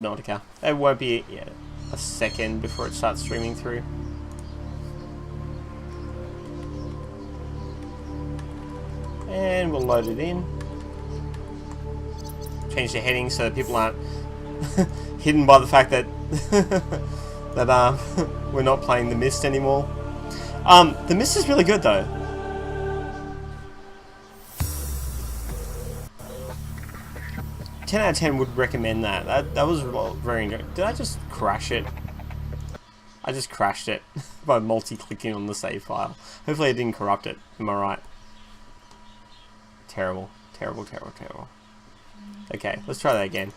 Subnautica. It won't be a second before it starts streaming through. And we'll load it in. Change the heading so that people aren't hidden by the fact that we're not playing The Mist anymore. The Mist is really good though. Ten out of 10 would recommend that. That was very good. Did I just crash it? I just crashed it by multi-clicking on the save file. Hopefully I didn't corrupt it. Am I right? Terrible. Terrible, terrible, terrible. Okay, let's try that again.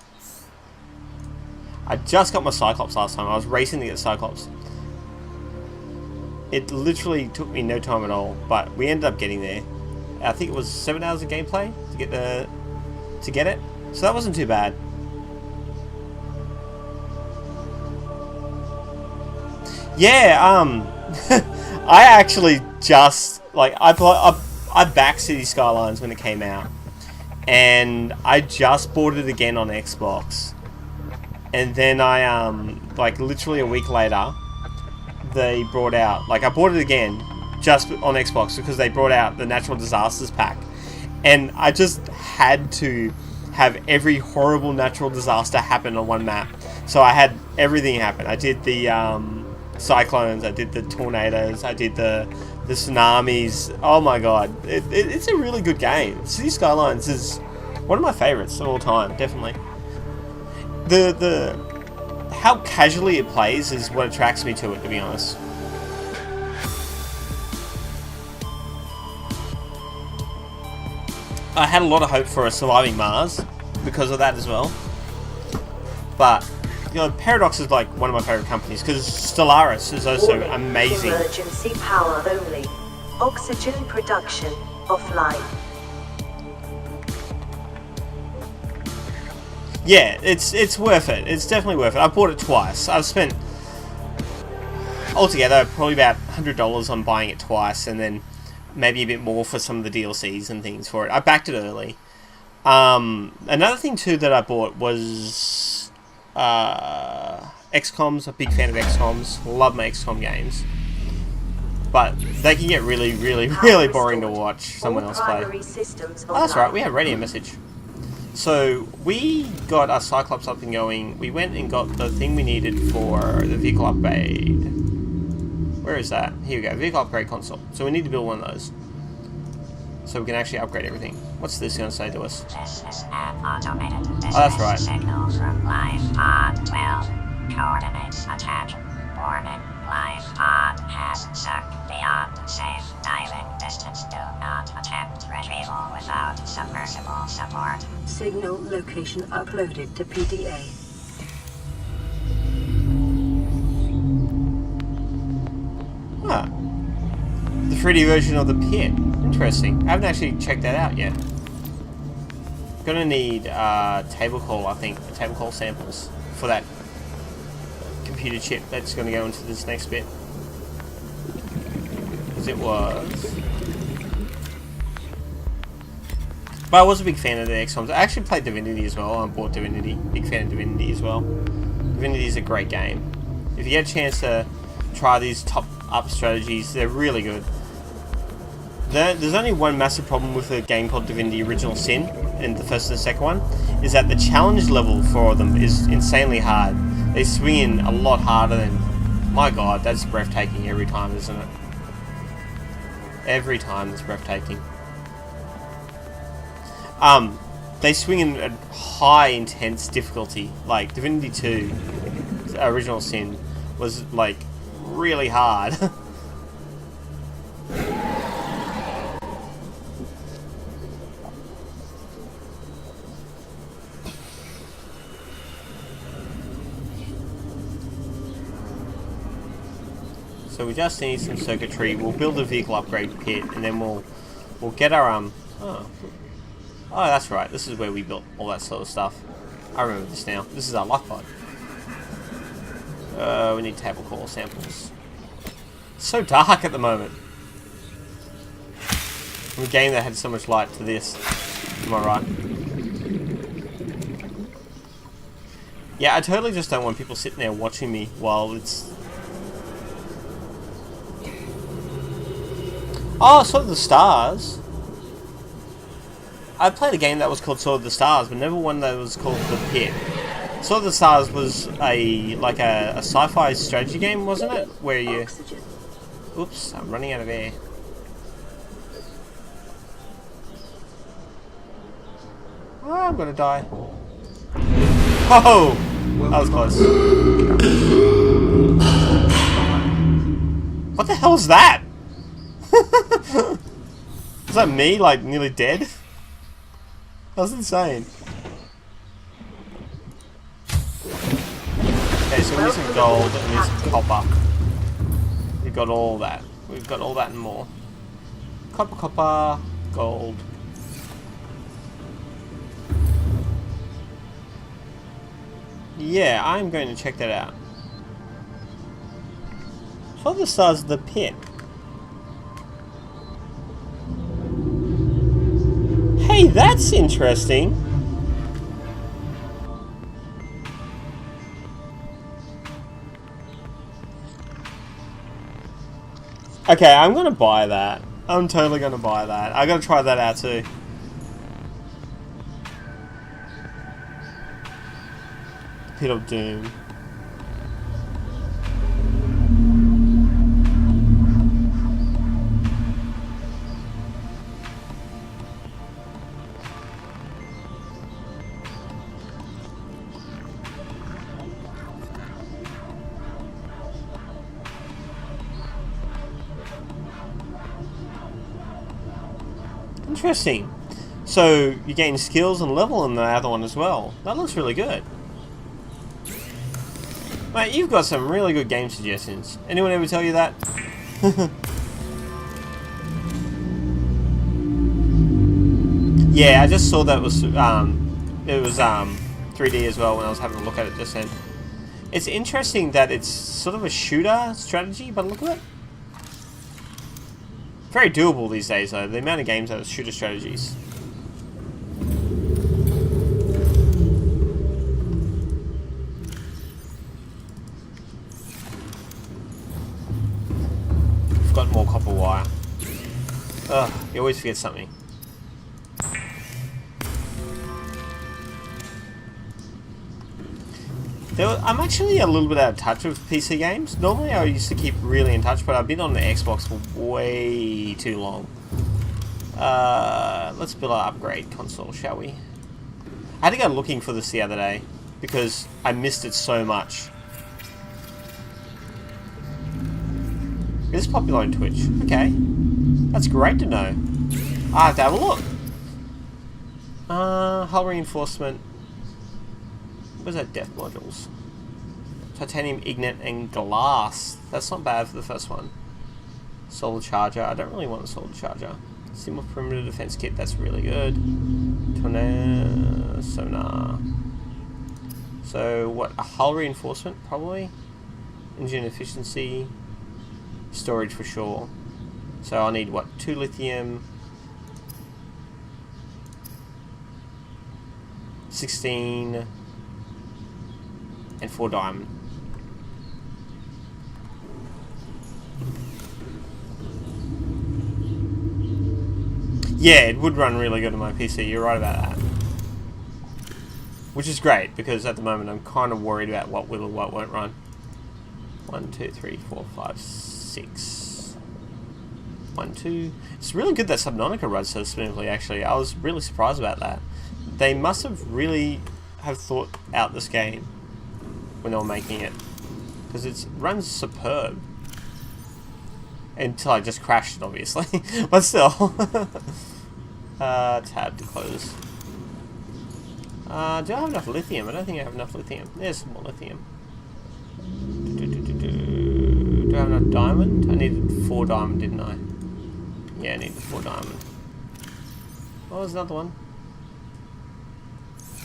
I just got my cyclops last time. I was racing to get cyclops. It literally took me no time at all, but we ended up getting there. I think it was 7 hours of gameplay to get it. So that wasn't too bad. Yeah, I actually just I backed City Skylines when it came out, and I just bought it again on Xbox, and then I like literally a week later, they brought out I bought it again just on Xbox because they brought out the Natural Disasters pack, and I just had to have every horrible natural disaster happen on one map. So I had everything happen. I did the cyclones, I did the tornadoes, I did the tsunamis. Oh my god, it's a really good game. City Skylines is one of my favorites of all time, definitely. The how casually it plays is what attracts me to it, to be honest. I had a lot of hope for a Surviving Mars because of that as well. But, you know, Paradox is like one of my favourite companies because Stellaris is also amazing. Emergency power only. Oxygen production offline. Yeah, it's worth it. It's definitely worth it. I bought it twice. I've spent altogether probably about $100 on buying it twice, and then maybe a bit more for some of the DLCs and things for it. I backed it early. Another thing too that I bought was XCOMs. A big fan of XCOMs. Love my XCOM games. But they can get really, really, really boring to watch someone else play. Oh, that's right, we have a radio message. So we got our Cyclops up and going. We went and got the thing we needed for the vehicle upgrade. Where is that? Here we go, vehicle upgrade console. So we need to build one of those, so we can actually upgrade everything. What's this going to say to us? This is an automated oh, that's right. Signal from live pod 12. Coordinates attached. Warning. Live pod has sunk beyond safe diving distance. Do not attempt retrieval without submersible support. Signal location uploaded to PDA. Ah, the 3D version of the pit. Interesting. I haven't actually checked that out yet. Gonna need table call, I think, table call samples for that computer chip that's gonna go into this next bit. Because it was. But I was a big fan of the XCOMs. I actually played Divinity as well. I bought Divinity. Big fan of Divinity as well. Divinity is a great game. If you get a chance to try these top-up strategies, they're really good. There's only one massive problem with a game called Divinity Original Sin, and the first and the second one, is that the challenge level for them is insanely hard. They swing in a lot harder than... My god, that's breathtaking every time, isn't it? Every time it's breathtaking. They swing in a high, intense difficulty. Like, Divinity 2, Original Sin, was, like, really hard. So we just need some circuitry. We'll build a vehicle upgrade pit, and then we'll get our oh, that's right. This is where we built all that sort of stuff. I remember this now. This is our life pod. We need table call samples. It's so dark at the moment. From a game that had so much light to this. Am I right? Yeah, I totally just don't want people sitting there watching me while it's... Oh, Sword of the Stars. I played a game that was called Sword of the Stars, but never one that was called The Pit. Sword of the Stars was a sci-fi strategy game, wasn't it? Where you... Oxygen. Oops, I'm running out of air. Oh, I'm gonna die. Oh! That was close. What the hell is that? Is that me, like, nearly dead? That was insane. Okay, so we need some gold and we need some copper. We've got all that. We've got all that and more. Copper, gold. Yeah, I'm going to check that out. Sword of the Stars, The Pit. Hey, that's interesting. Okay, I'm gonna buy that. I'm totally gonna buy that. I gotta try that out too. Pit of Doom. Interesting. So you gain skills and level in the other one as well. That looks really good. Mate, you've got some really good game suggestions. Anyone ever tell you that? Yeah, I just saw that it was 3D as well when I was having a look at it just then. It's interesting that it's sort of a shooter strategy, but look at it. Very doable these days though, the amount of games that are shooter strategies. I've got more copper wire. Ugh, you always forget something. I'm actually a little bit out of touch with PC games. Normally I used to keep really in touch, but I've been on the Xbox for way too long. Let's build our upgrade console, shall we? I had to go looking for this the other day, because I missed it so much. It is popular on Twitch. Okay. That's great to know. I have to have a look. Hull reinforcement. Where's that depth modules? Titanium ignite and glass. That's not bad for the first one. Solar charger. I don't really want a solar charger. Single perimeter defense kit. That's really good. Tornado sonar. So what? A hull reinforcement probably. Engine efficiency. Storage for sure. So I'll need what? 2 lithium. 16. And 4 diamond. Yeah, it would run really good on my PC, you're right about that. Which is great, because at the moment I'm kind of worried about what will or what won't run. 1, 2, 3, 4, 5, 6. 1, 2. It's really good that Subnautica runs so smoothly, actually. I was really surprised about that. They must have really have thought out this game when they were making it, because it runs superb until I just crashed it, obviously. But still. Tab to close. Do I have enough lithium? I don't think I have enough lithium. There's some more lithium. Do I have enough diamond? I needed 4 diamond, didn't I? Yeah, I needed 4 diamond. Oh, there's another one.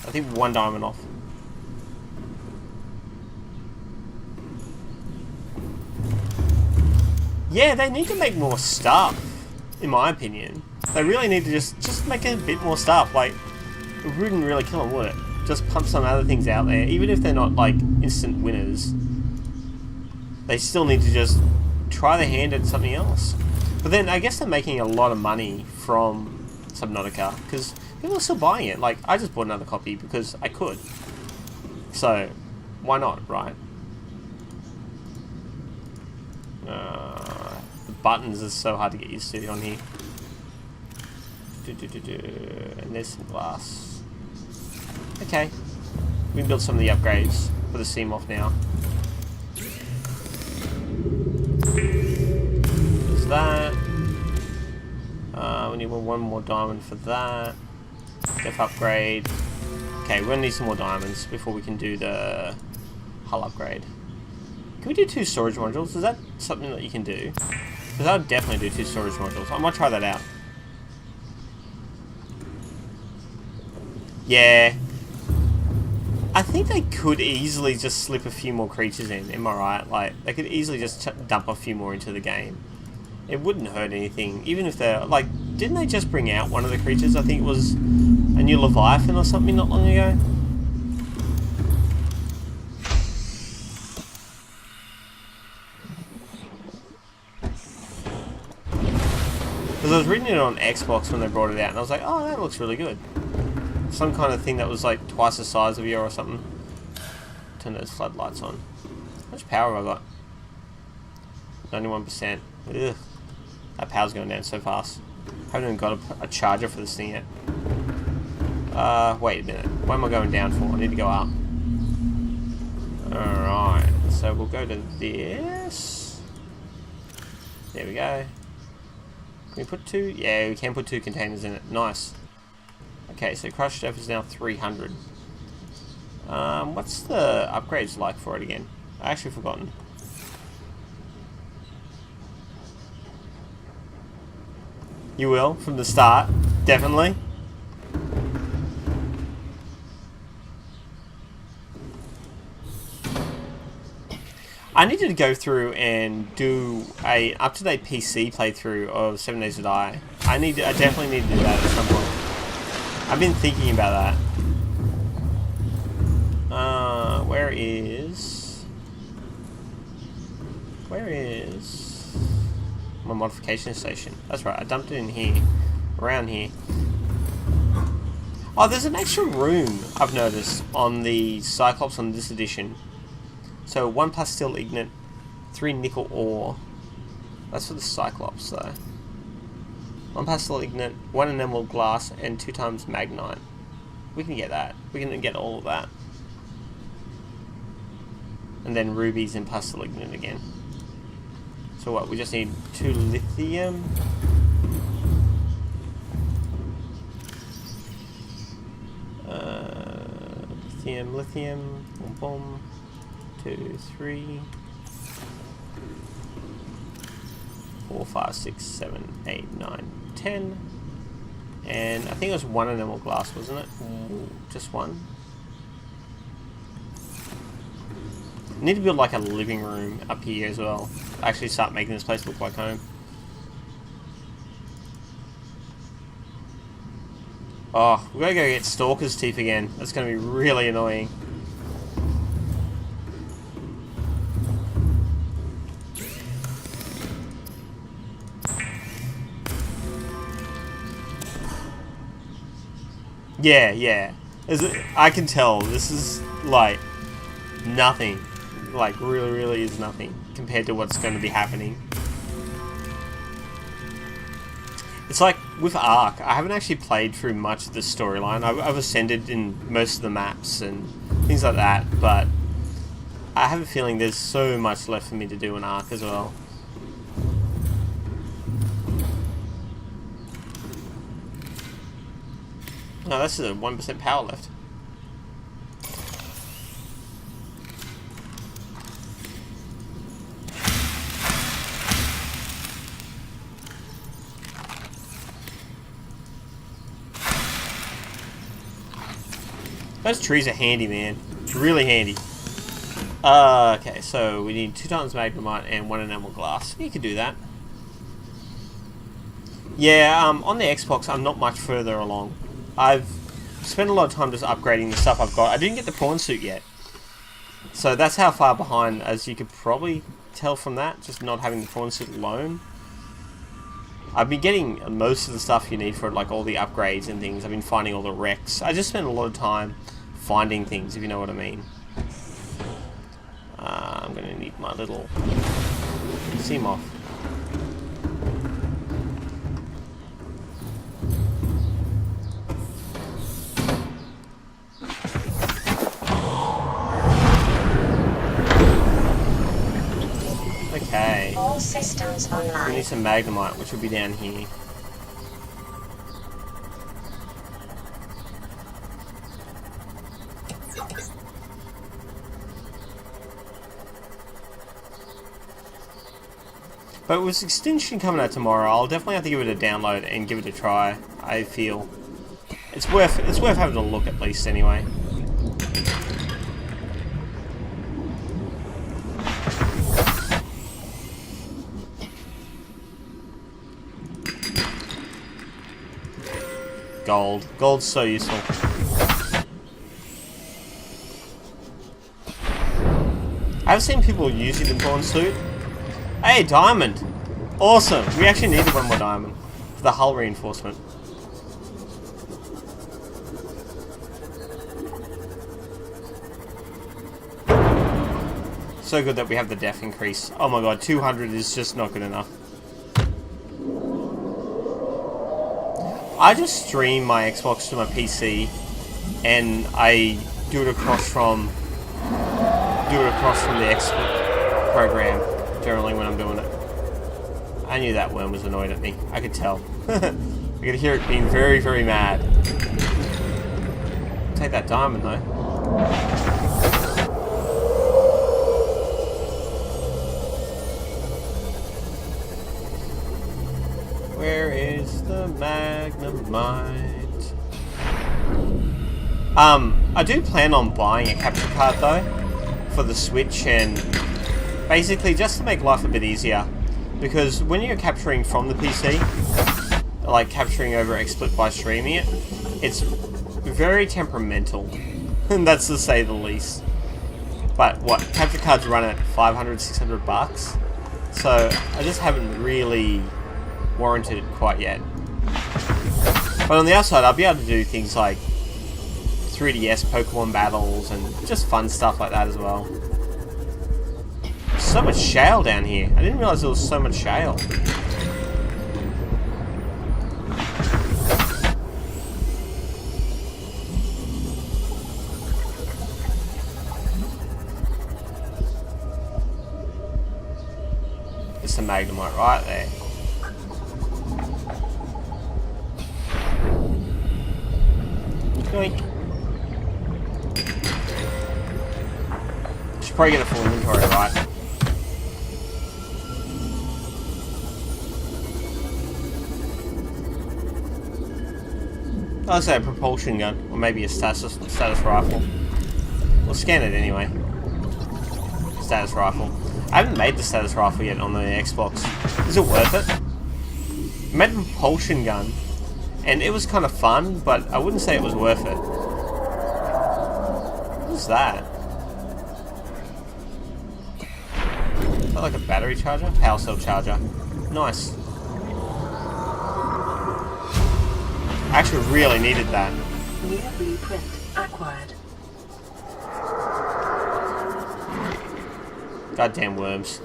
I think 1 diamond off. Yeah, they need to make more stuff, in my opinion. They really need to just make a bit more stuff. Like, it wouldn't really kill them, would it? just pump some other things out there, even if they're not like instant winners. They still need to just try their hand at something else. But then I guess they're making a lot of money from Subnautica because people are still buying it. Like, I just bought another copy because I could. So, why not, right? The buttons are so hard to get used to on here. And there's some glass. Okay. We can build some of the upgrades for the Seamoth now. There's that. We need one more diamond for that. Def upgrade. Okay, we're gonna need some more diamonds before we can do the hull upgrade. Can we do 2 storage modules? Is that something that you can do? Because I would definitely do 2 storage modules. I might try that out. Yeah. I think they could easily just slip a few more creatures in, am I right? Like, they could easily just dump a few more into the game. It wouldn't hurt anything, even if they're, like, didn't they just bring out one of the creatures? I think it was a new Leviathan or something not long ago. Because I was reading it on Xbox when they brought it out, and I was like, oh, that looks really good. Some kind of thing that was like twice the size of you or something. Turn those floodlights on. How much power have I got? 91%. Ugh. That power's going down so fast. I haven't even got a charger for this thing yet. Wait a minute. What am I going down for? I need to go up. Alright. So we'll go to this. There we go. Can we put 2? Yeah, we can put 2 containers in it. Nice. Okay, so crushed stuff is now 300. What's the upgrades like for it again? I actually forgotten. You will, from the start, definitely. I needed to go through and do a up-to-date PC playthrough of 7 Days to Die. I definitely need to do that at some point. I've been thinking about that. Where is my modification station? That's right, I dumped it in here, around here. Oh, there's an extra room I've noticed on the Cyclops on this edition. So 1 pastel ignite, 3 nickel ore. That's for the Cyclops though. 1 pastel ignite, 1 enamel glass, and 2 times magnite. We can get that. We can get all of that. And then rubies and pastel ignite again. So what, we just need 2 lithium. Lithium, boom, boom. 2, 3, 4, 5, 6, 7, 8, 9, 10. And I think it was 1 enamel glass, wasn't it? Just 1. I need to build like a living room up here as well. Actually start making this place look like home. Oh, we gotta go get Stalker's teeth again. That's gonna be really annoying. Yeah. I can tell this is like nothing. Like really is nothing compared to what's going to be happening. It's like with Ark, I haven't actually played through much of the storyline. I've ascended in most of the maps and things like that, but I have a feeling there's so much left for me to do in Ark as well. No, that's a 1% power left. Those trees are handy, man. Really handy. Okay, so we need 2 times magnemite and 1 enamel glass. You can do that. Yeah, on the Xbox, I'm not much further along. I've spent a lot of time just upgrading the stuff I've got. I didn't get the prawn suit yet. So that's how far behind, as you could probably tell from that, just not having the prawn suit alone. I've been getting most of the stuff you need for like all the upgrades and things. I've been finding all the wrecks. I just spent a lot of time finding things, if you know what I mean. I'm going to need my little Seamoth. Okay. All systems online. We need some magnemite, which will be down here. But with Extinction coming out tomorrow, I'll definitely have to give it a download and give it a try. I feel it's worth having a look at least anyway. Gold. Gold's so useful. I've seen people using the prawn suit. Hey, diamond! Awesome! We actually needed one more diamond for the hull reinforcement. So good that we have the def increase. Oh my god, 200 is just not good enough. I just stream my Xbox to my PC, and I do it across from the XSplit program generally when I'm doing it. I knew that worm was annoyed at me. I could tell. I could hear it being very, very mad. Take that diamond though. Where is the magnemite? I do plan on buying a capture card though for the Switch, and basically just to make life a bit easier, because when you're capturing from the PC, like capturing over XSplit by streaming it, it's very temperamental, and that's to say the least. But what, capture cards run at 500, 600 bucks, so I just haven't really warranted it quite yet. But on the outside, I'll be able to do things like 3DS Pokemon battles and just fun stuff like that as well. So much shale down here. I didn't realize there was so much shale. It's a magnemite right there. Yoink. Should probably get a full inventory, right? I'll say a propulsion gun, or maybe a status rifle. We'll scan it anyway. Status rifle. I haven't made the status rifle yet on the Xbox. Is it worth it? I made a propulsion gun, and it was kind of fun, but I wouldn't say it was worth it. What's that? Is that like a battery charger? Power cell charger. Nice. I actually really needed that. New blueprint acquired. Goddamn worms.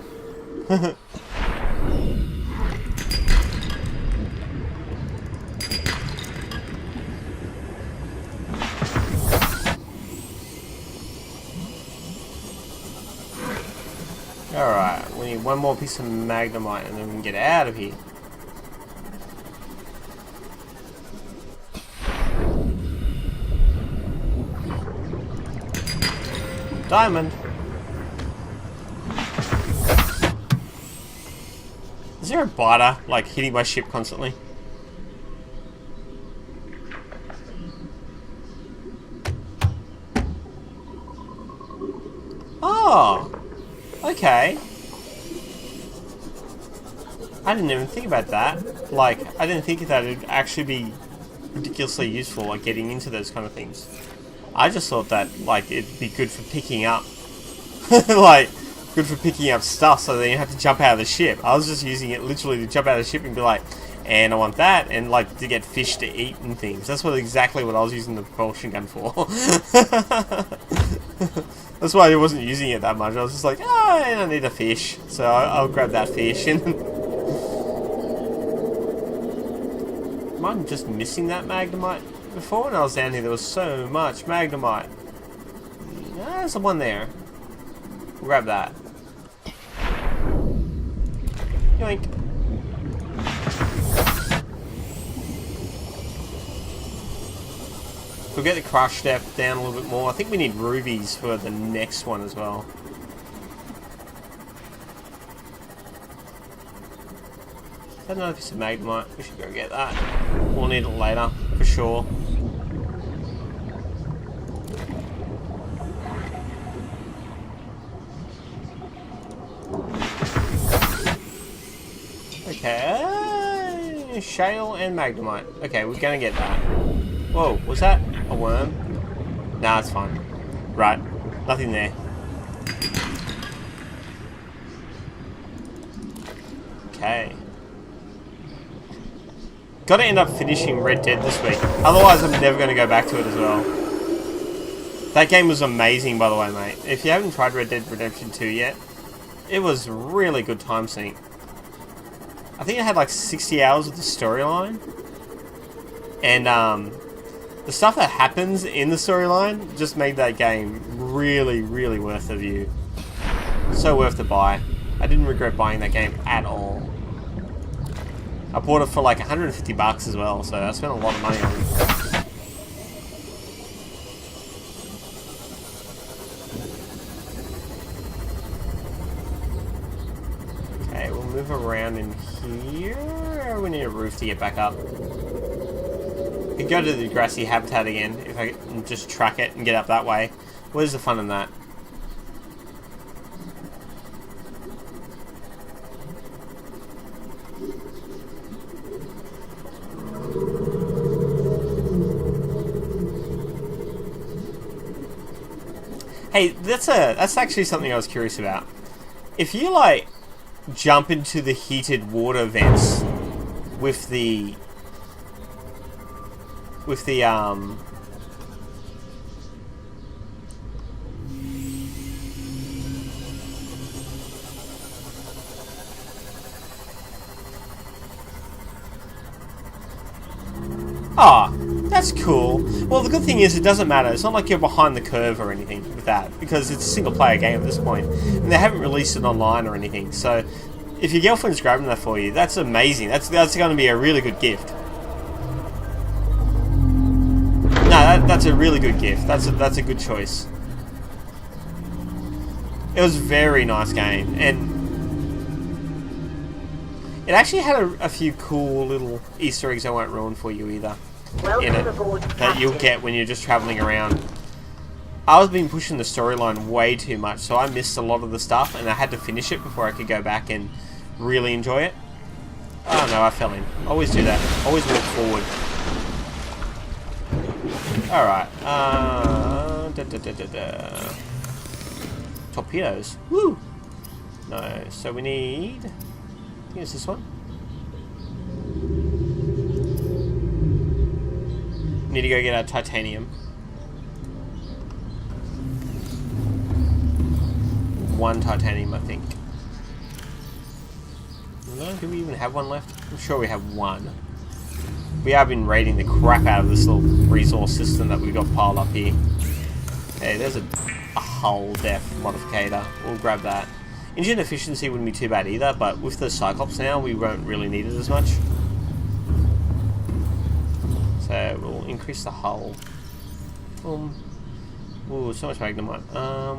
Alright, we need one more piece of magnemite and then we can get out of here. Diamond. Is there a biter, like, hitting my ship constantly? Oh! Okay. I didn't even think about that. Like, I didn't think that it'd actually be ridiculously useful, like getting into those kind of things. I just thought that like it'd be good for picking up, like good for picking up stuff, so then you have to jump out of the ship. I was just using it literally to jump out of the ship and be like, and I want that, and like to get fish to eat and things. That's exactly what I was using the propulsion gun for. That's why I wasn't using it that much. I was just like, oh, I don't need a fish, so I'll grab that fish. And am I just missing that magnemite? Before when I was down here, there was so much magnemite. There's the one there. We'll grab that. Yoink. We'll get the crush depth down a little bit more. I think we need rubies for the next one as well. Is that another piece of magnemite? We should go get that. We'll need it later, for sure. Okay. Shale and magnemite. Okay, we're gonna get that. Whoa, was that a worm? Nah, it's fine. Right, nothing there. Okay. Gotta end up finishing Red Dead this week. Otherwise, I'm never gonna go back to it as well. That game was amazing, by the way, mate. If you haven't tried Red Dead Redemption 2 yet, it was really good time sink. I think I had like 60 hours of the storyline. And, the stuff that happens in the storyline just made that game really, really worth the view. So worth the buy. I didn't regret buying that game at all. I bought it for like 150 bucks as well, so I spent a lot of money on it. Okay, we'll move around in here. We need a roof to get back up. We could go to the grassy habitat again if I can just track it and get up that way. Where's the fun in that? Hey, that's actually something I was curious about. If you like jump into the heated water vents with the ah, that's cool. Well, the good thing is it doesn't matter. It's not like you're behind the curve or anything with that, because it's a single player game at this point, and they haven't released it online or anything. So if your girlfriend's grabbing that for you, that's amazing. That's going to be a really good gift. No, that's a really good gift. That's a good choice. It was a very nice game, and it actually had a few cool little Easter eggs I won't ruin for you either. In it, that you'll get when you're just traveling around. I was been pushing the storyline way too much, so I missed a lot of the stuff, and I had to finish it before I could go back and really enjoy it. Oh no, I fell in. Always do that. Always walk forward. Alright, torpedoes. Woo! No, so we need... I think it's this one. Need to go get our titanium. One titanium, I think. No, do we even have one left? I'm sure we have one. We have been raiding the crap out of this little resource system that we've got piled up here. Hey, there's a hull depth modificator. We'll grab that. Engine efficiency wouldn't be too bad either, but with the Cyclops now, we won't really need it as much. So we'll increase the hull. Ooh, so much magnemite.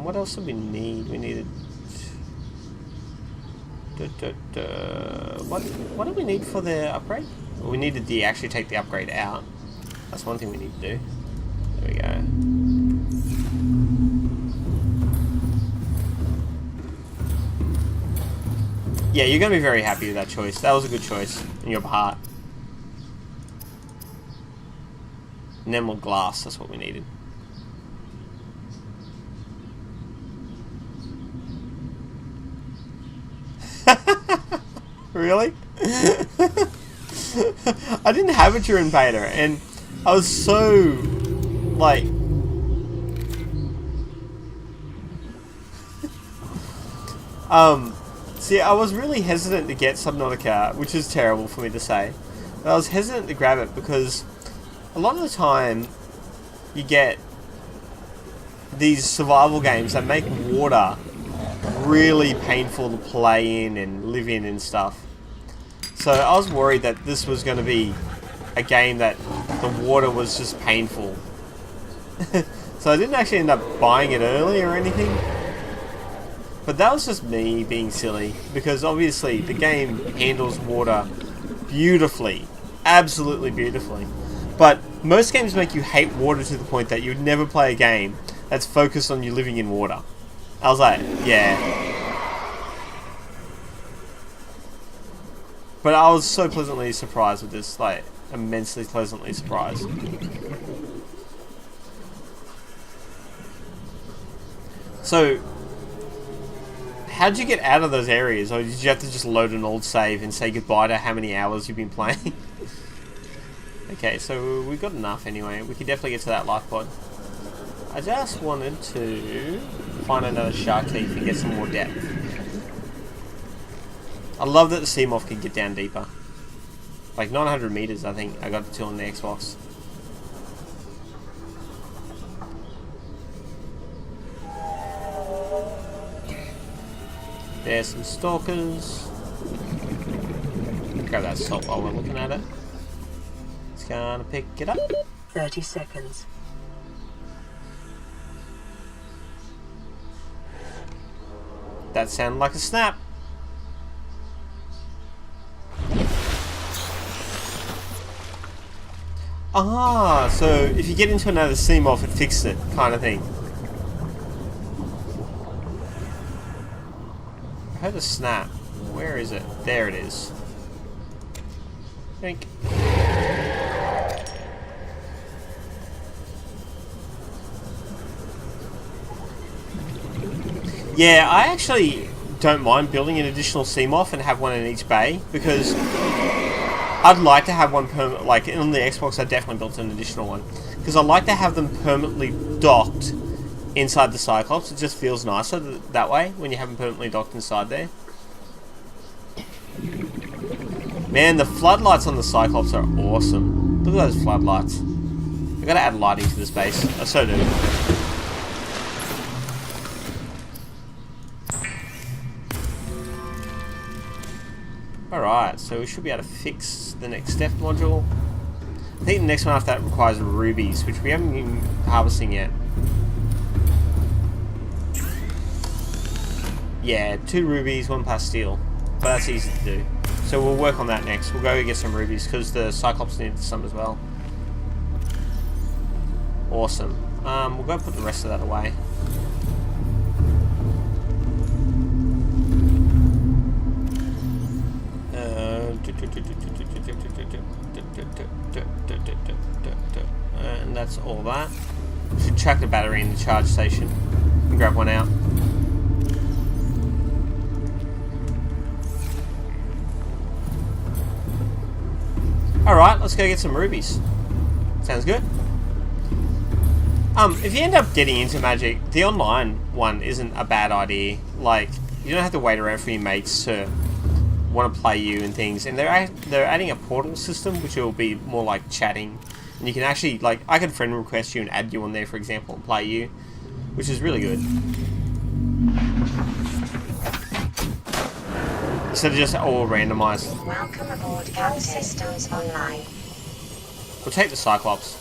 What else do we need? We needed... What do we need for the upgrade? Well, we needed to actually take the upgrade out. That's one thing we need to do. There we go. Yeah, you're going to be very happy with that choice. That was a good choice on your part. And then more glass, that's what we needed. Really? I didn't have a Turin beta, and I was so, like... See, I was really hesitant to get Subnautica, which is terrible for me to say. But I was hesitant to grab it because a lot of the time you get these survival games that make water really painful to play in and live in and stuff. So I was worried that this was going to be a game that the water was just painful. So I didn't actually end up buying it early or anything. But that was just me being silly, because obviously the game handles water beautifully. Absolutely beautifully. But most games make you hate water to the point that you'd never play a game that's focused on you living in water. I was like, yeah. But I was so pleasantly surprised with this, like, immensely pleasantly surprised. So, how'd you get out of those areas? Or did you have to just load an old save and say goodbye to how many hours you've been playing? Okay, so we got enough anyway. We can definitely get to that life pod. I just wanted to find another shark teeth and get some more depth. I love that the sea moth can get down deeper. Like 900 meters, I think I got it to on the Xbox. There's some stalkers. Grab that salt while we're looking at it. It's gonna pick it up. 30 seconds. That sounded like a snap. Ah, so if you get into another sea moth, it fixes it, kind of thing. I heard a snap. Where is it? There it is. Think. Yeah, I actually don't mind building an additional sea moth and have one in each bay, because I'd like to have one permanent, like on the Xbox I definitely built an additional one, because I like to have them permanently docked inside the Cyclops. It just feels nicer that way when you have them permanently docked inside there. Man, the floodlights on the Cyclops are awesome. Look at those floodlights. I've got to add lighting to this base. I so do. Alright, so we should be able to fix the next step module. I think the next one after that requires rubies, which we haven't been harvesting yet. Yeah, 2 rubies, 1 pastille. But that's easy to do. So we'll work on that next. We'll go get some rubies, because the Cyclops needed some as well. Awesome. We'll go put the rest of that away. And that's all that. Should chuck the battery in the charge station and grab one out. Alright, let's go get some rubies. Sounds good. If you end up getting into Magic, the online one isn't a bad idea. Like, you don't have to wait around for your mates to want to play you and things. And they're adding a portal system, which will be more like chatting. And you can actually, like, I can friend request you and add you on there, for example, and play you, which is really good. Instead of just all randomized. Welcome aboard Camp Systems Online. We'll take the Cyclops.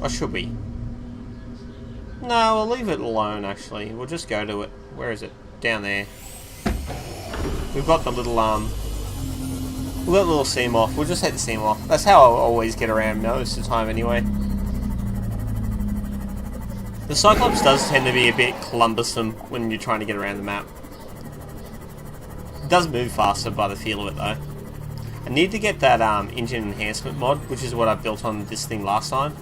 Or should we? No, we'll leave it alone, actually. We'll just go to it. Where is it? Down there. We've got the little, we've got the little sea moth. We'll just take the sea moth. That's how I always get around most of the time, anyway. The Cyclops does tend to be a bit cumbersome when you're trying to get around the map. It does move faster by the feel of it though. I need to get that engine enhancement mod, which is what I built on this thing last time.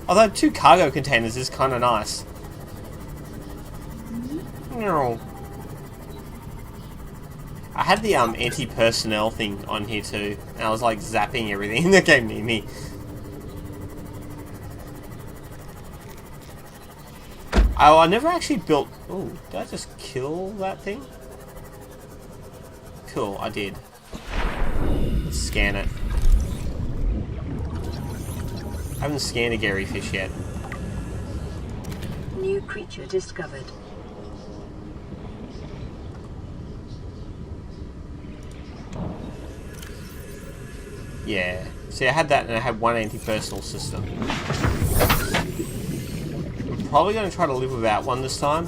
Although 2 cargo containers is kind of nice. I had the anti-personnel thing on here too, and I was like zapping everything that came near me. Oh, I never actually built... Oh, did I just kill that thing? Cool, I did. Let's scan it. I haven't scanned a Gary fish yet. New creature discovered. Yeah. See, I had that and I had 1 anti-personal system. I'm probably going to try to live without one this time.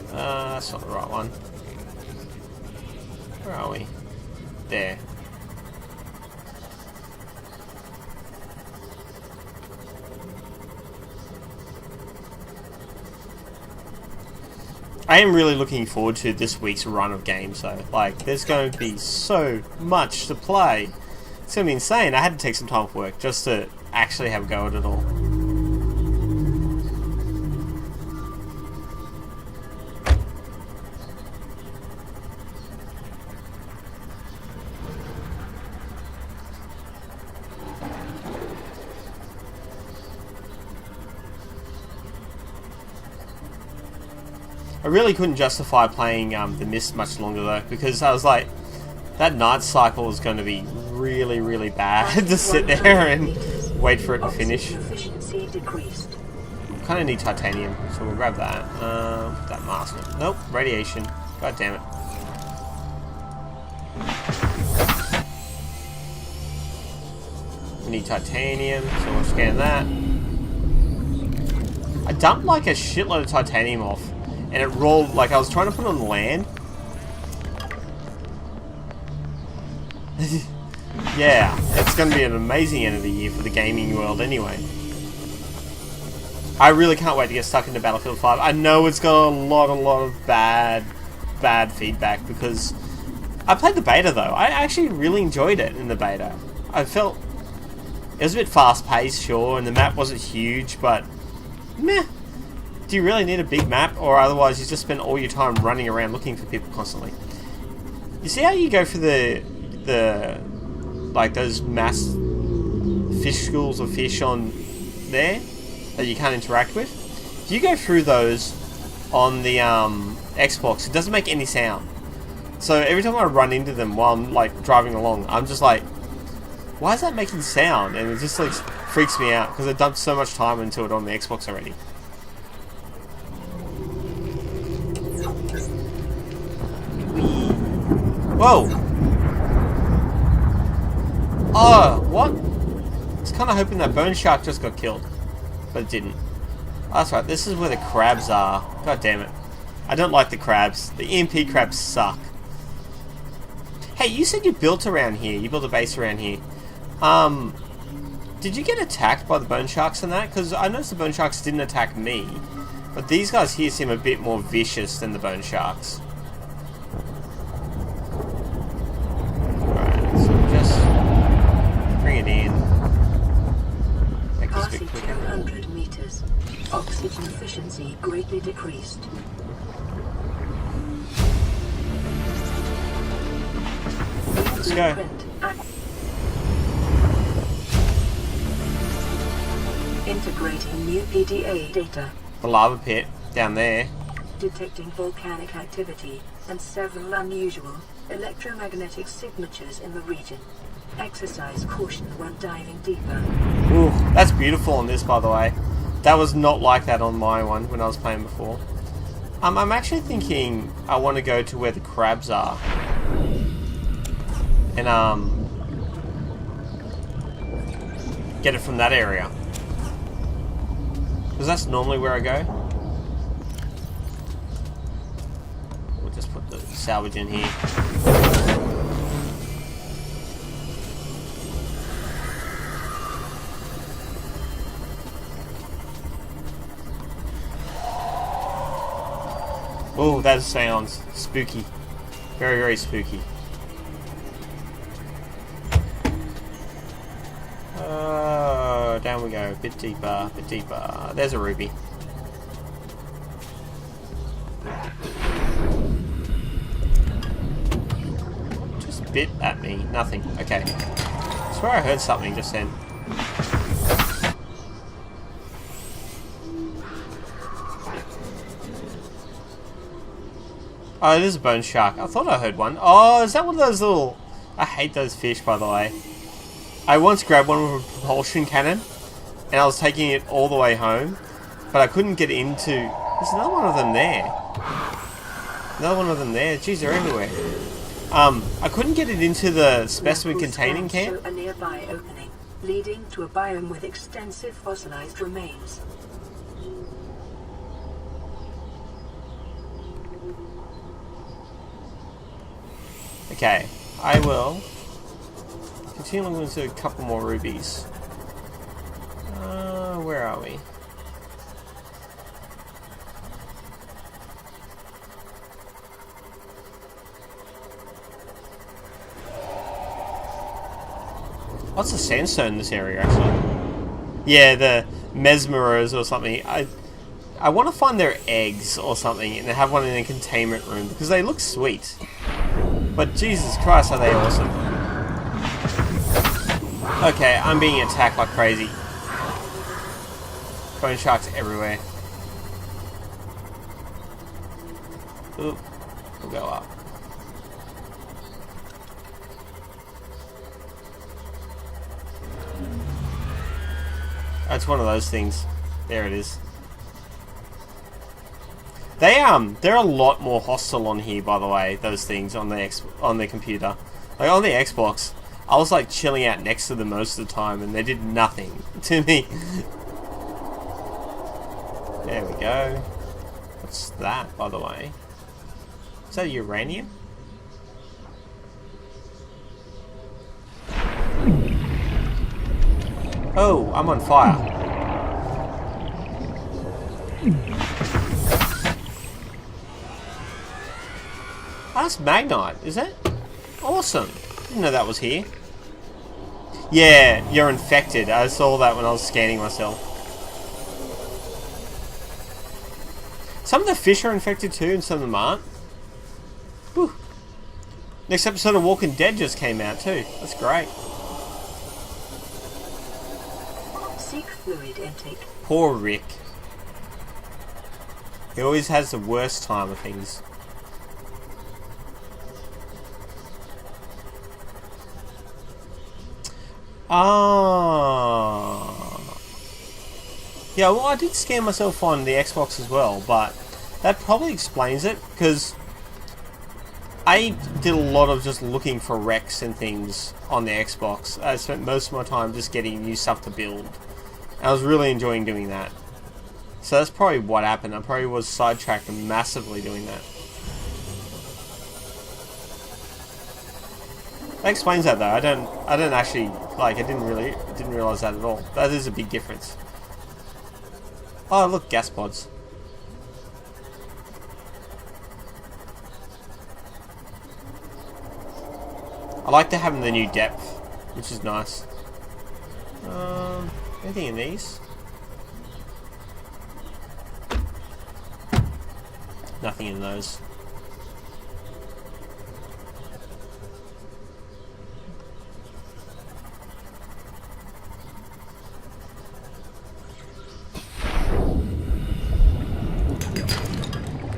That's not the right one. Where are we? There. I am really looking forward to this week's run of games though. Like, there's going to be so much to play. It's going to be insane. I had to take some time off work just to actually have a go at it all. I really couldn't justify playing The Mist much longer though, because I was like, that night cycle is going to be really, really bad to sit there and wait for it to finish. Kind of need titanium, so we'll grab that. That mask. Nope, radiation. God damn it. We need titanium, so we'll scan that. I dumped like a shitload of titanium off. And it rolled, like I was trying to put it on land. Yeah, it's going to be an amazing end of the year for the gaming world anyway. I really can't wait to get stuck into Battlefield 5. I know it's got a lot of bad feedback because I played the beta though. I actually really enjoyed it in the beta. I felt it was a bit fast paced, sure, and the map wasn't huge, but meh. Do you really need a big map, or otherwise you just spend all your time running around looking for people constantly? You see how you go for the like those mass fish schools of fish on there that you can't interact with? If you go through those on the Xbox, it doesn't make any sound. So every time I run into them while I'm like driving along, I'm just like, why is that making sound? And it just like freaks me out because I dumped so much time into it on the Xbox already. Whoa! Oh, what? I was kind of hoping that bone shark just got killed, but it didn't. Oh, that's right, this is where the crabs are. God damn it. I don't like the crabs. The EMP crabs suck. Hey, you said you built around here. You built a base around here. Did you get attacked by the bone sharks and that? Because I noticed the bone sharks didn't attack me, but these guys here seem a bit more vicious than the bone sharks. Bring it in. Make this a bit quicker. 200 meters. Oxygen efficiency greatly decreased. Let's go. Integrating new PDA data. The lava pit down there. Detecting volcanic activity and several unusual electromagnetic signatures in the region. Exercise caution when diving deeper. Ooh, that's beautiful on this, by the way. That was not like that on my one when I was playing before. I'm actually thinking I want to go to where the crabs are. And, get it from that area. Because that's normally where I go. We'll just put the salvage in here. Oh, that sounds spooky. Very, very spooky. Down we go. A bit deeper, a bit deeper. There's a ruby. Just bit at me. Nothing. Okay. I swear I heard something just then. Oh, there's a bone shark. I thought I heard one. Oh, is that one of those little... I hate those fish, by the way. I once grabbed one with a propulsion cannon, and I was taking it all the way home, but I couldn't get into... There's another one of them there. Another one of them there. Jeez, they're everywhere. I couldn't get it into the specimen containing camp. A nearby opening, leading to a biome with extensive fossilized remains. Okay, I will continue looking into a couple more rubies. Where are we? What's the sandstone in this area, actually? Yeah, the mesmeros or something. I want to find their eggs or something and have one in a containment room because they look sweet. But Jesus Christ, are they awesome. Okay, I'm being attacked like crazy. Bone sharks everywhere. Oop, we'll go up. That's one of those things. There it is. They're a lot more hostile on here, by the way. Those things on the computer, like on the Xbox, I was like chilling out next to them most of the time, and they did nothing to me. There we go. What's that, by the way? Is that uranium? Oh, I'm on fire. Oh, that's Magnite, is it? Awesome. Didn't know that was here. Yeah, you're infected. I saw that when I was scanning myself. Some of the fish are infected too, and some of them aren't. Whew. Next episode of Walking Dead just came out too. That's great. Seek fluid intake. Poor Rick. He always has the worst time of things. Ah. Yeah, well, I did scan myself on the Xbox as well, but that probably explains it, because I did a lot of just looking for wrecks and things on the Xbox. I spent most of my time just getting new stuff to build. I was really enjoying doing that. So that's probably what happened. I probably was sidetracked massively doing that. That explains that though. I don't actually like. I didn't realize that at all. That is a big difference. Oh look, gas pods. I like to have the new depth, which is nice. Anything in these? Nothing in those.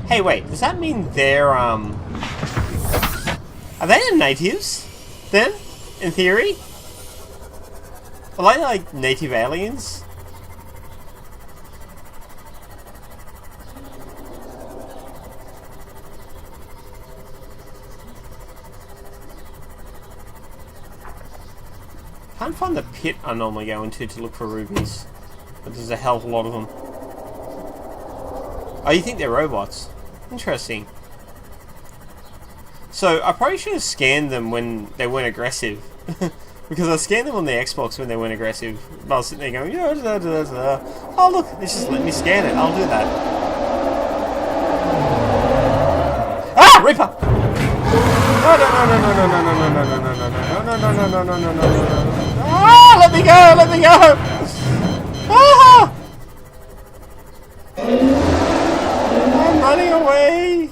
Hey, wait, does that mean they're, are they the natives, then, in theory? Are they, like, native aliens? Can't find the pit I normally go into to look for rubies, but there's a hell of a lot of them. Oh, you think they're robots? Interesting. So, I probably should have scanned them when they weren't aggressive. Because I scanned them on the Xbox when they weren't aggressive. I was sitting there going, yeah, da, da, da. Oh look, it's just let me scan it. I'll do that. Ah! Reaper! Ah, let me go, let me go! Ah! I'm running away!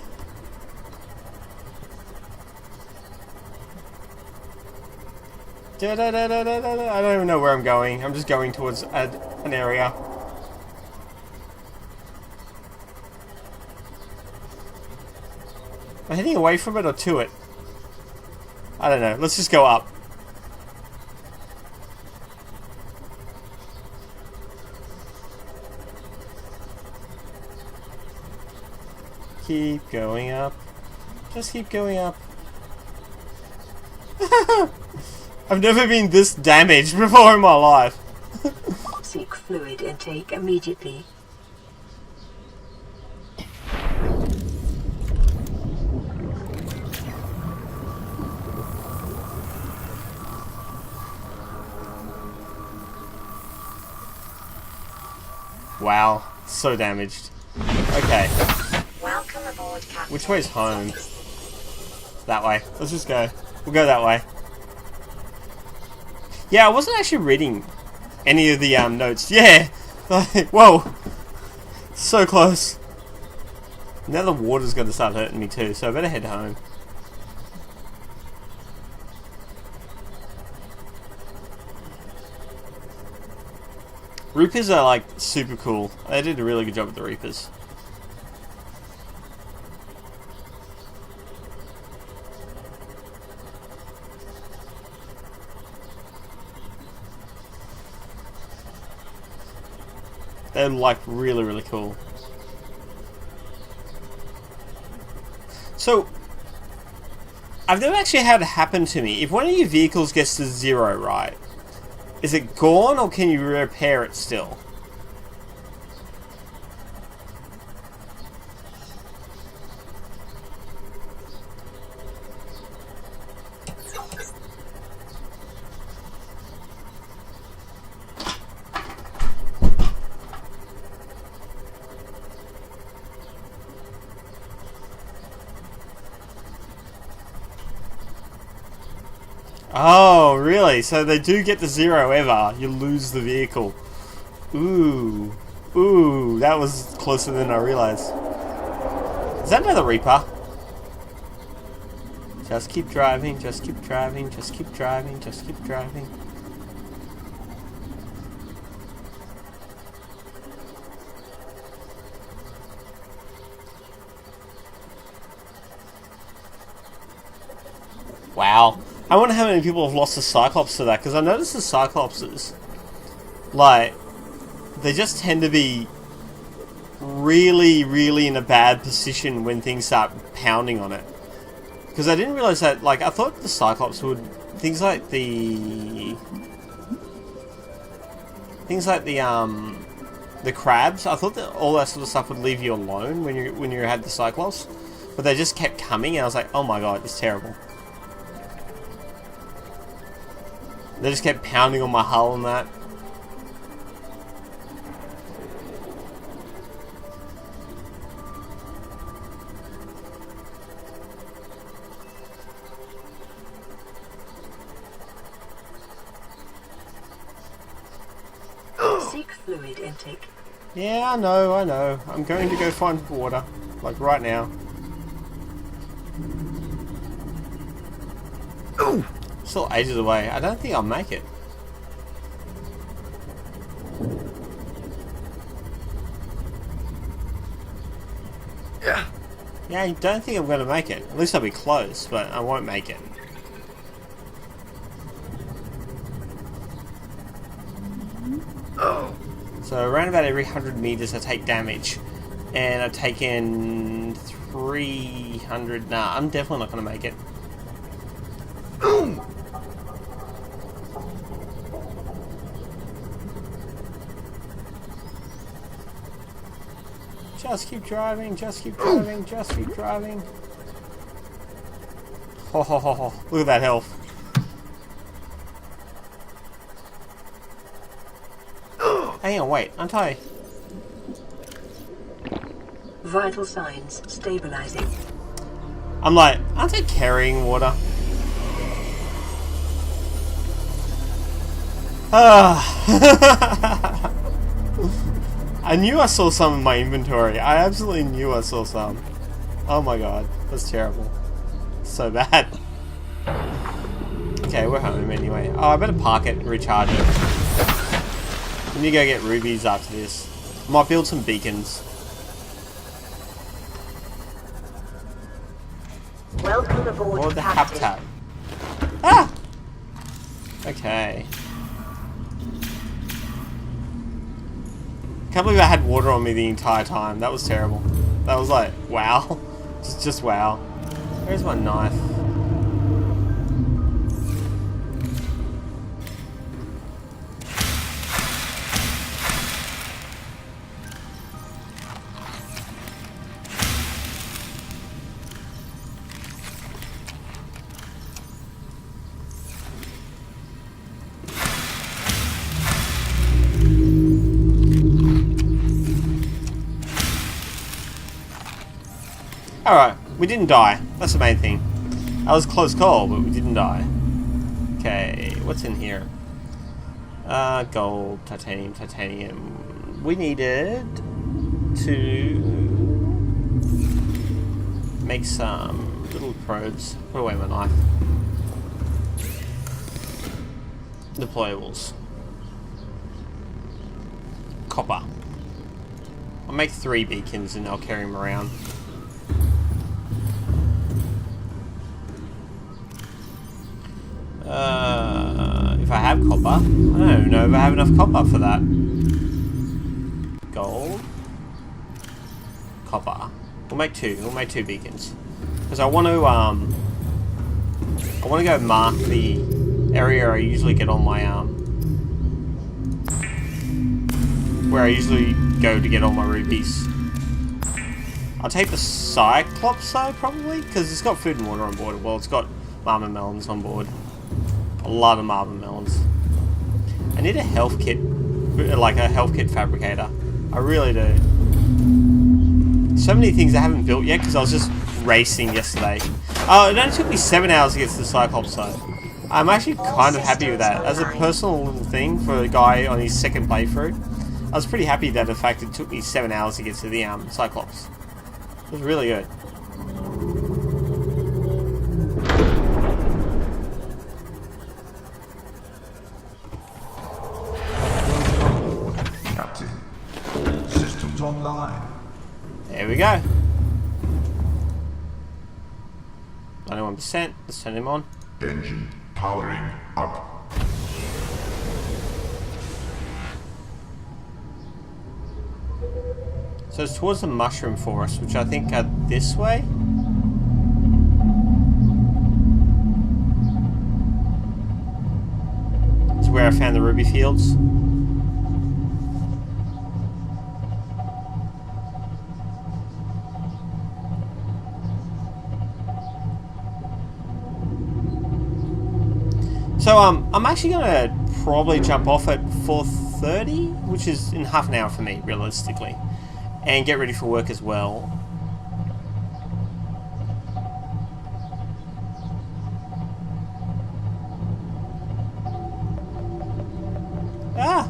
I don't even know where I'm going. I'm just going towards an area. Am I heading away from it or to it? I don't know. Let's just go up. Keep going up. Just keep going up. I've never been this damaged before in my life. Seek fluid intake immediately. Wow, so damaged. Okay. Welcome aboard, Captain. Which way's home? That way. Let's just go. We'll go that way. Yeah, I wasn't actually reading any of the notes. Yeah! Whoa! So close. Now the water's gonna start hurting me too, so I better head home. Reapers are like super cool. They did a really good job with the Reapers. They're like really, really cool. So, I've never actually had it happen to me. If one of your vehicles gets to 0, right? Is it gone or can you repair it still? Oh, really? So they do get to 0 ever. You lose the vehicle. Ooh. Ooh, that was closer than I realized. Is that another Reaper? Just keep driving, just keep driving, just keep driving, just keep driving. Wow. I wonder how many people have lost the Cyclops to that, because I noticed the Cyclopses, like, they just tend to be really, really in a bad position when things start pounding on it. Because I didn't realize that, like, I thought the Cyclops would, things like the crabs, I thought that all that sort of stuff would leave you alone when you had the Cyclops, but they just kept coming, and I was like, oh my god, it's terrible. They just kept pounding on my hull and that. Seek fluid intake. Yeah, I know. I'm going to go find water. Like right now. Ooh! Still ages away. I don't think I'll make it. Yeah. Yeah, I don't think I'm going to make it. At least I'll be close, but I won't make it. Oh. So around about every 100 meters I take damage. And I've taken 300... Nah, I'm definitely not going to make it. Boom! Just keep driving, just keep driving, just keep driving. Ho ho ho ho. Look at that health. Hang on, wait, aren't I? Vital signs stabilizing. I'm like, aren't they carrying water? I knew I saw some in my inventory. I absolutely knew I saw some. Oh my god, that's terrible. So bad. Okay, we're home anyway. Oh, I better park it and recharge it. We need to go get rubies after this. Might build some beacons. Welcome aboard Or the Captain. habitat. Ah! Okay. Can't believe I had water on me the entire time. That was terrible. That was like, wow. Just wow. Where's my knife? Alright, we didn't die. That's the main thing. That was a close call, but we didn't die. Okay, what's in here? Gold, titanium, titanium. We needed to make some little probes. Put away my knife. Deployables. Copper. I'll make 3 beacons and I'll carry them around. If I have copper, I don't know if I have enough copper for that. Gold, copper. We'll make 2. We'll make 2 beacons because I want to go mark the area I usually get on my where I usually go to get all my rubies. I'll take the cyclops though, probably because it's got food and water on board. Well, it's got marmot melons on board. A lot of marble melons. I need a health kit, like a health kit fabricator. I really do. So many things I haven't built yet because I was just racing yesterday. Oh, it only took me 7 hours to get to the Cyclops though. I'm actually kind of happy with that. As a personal little thing for a guy on his 2nd playthrough, I was pretty happy that the fact it took me 7 hours to get to the Cyclops. It was really good. Online. There we go. 91%. Let's turn him on. Engine powering up. So it's towards the mushroom forest, which I think are this way. It's where I found the ruby fields. So I'm actually gonna probably jump off at 4:30, which is in half an hour for me, realistically, and get ready for work as well. Ah!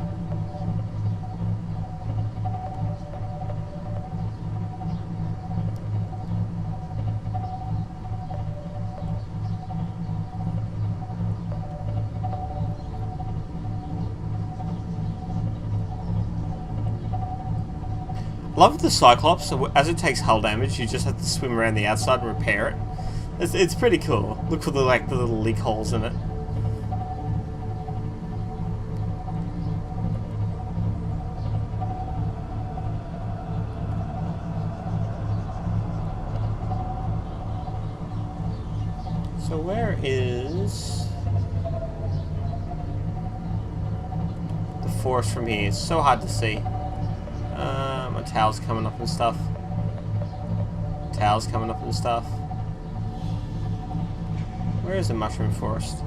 Love the Cyclops, so as it takes hull damage, you just have to swim around the outside and repair it. It's pretty cool. Look for the little leak holes in it. So where is the forest from here? It's so hard to see. My towel's coming up and stuff. Towel's coming up and stuff. Where is the mushroom forest?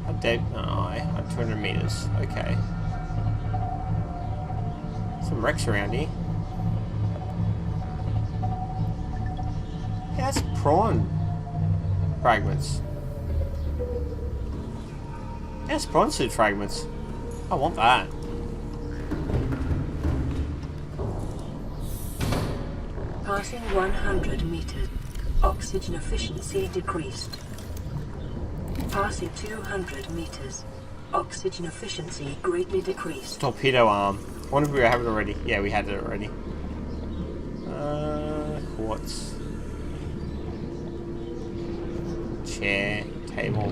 How deep? Oh, 200 meters. Okay. Some wrecks around here. Yeah, that's prawn fragments. Yeah, that's prawn suit fragments. I want that. Passing 100 meters. Oxygen efficiency decreased. Passing 200 meters. Oxygen efficiency greatly decreased. Torpedo arm. I wonder if we have it already. Yeah, we had it already. Quartz. Chair. Table.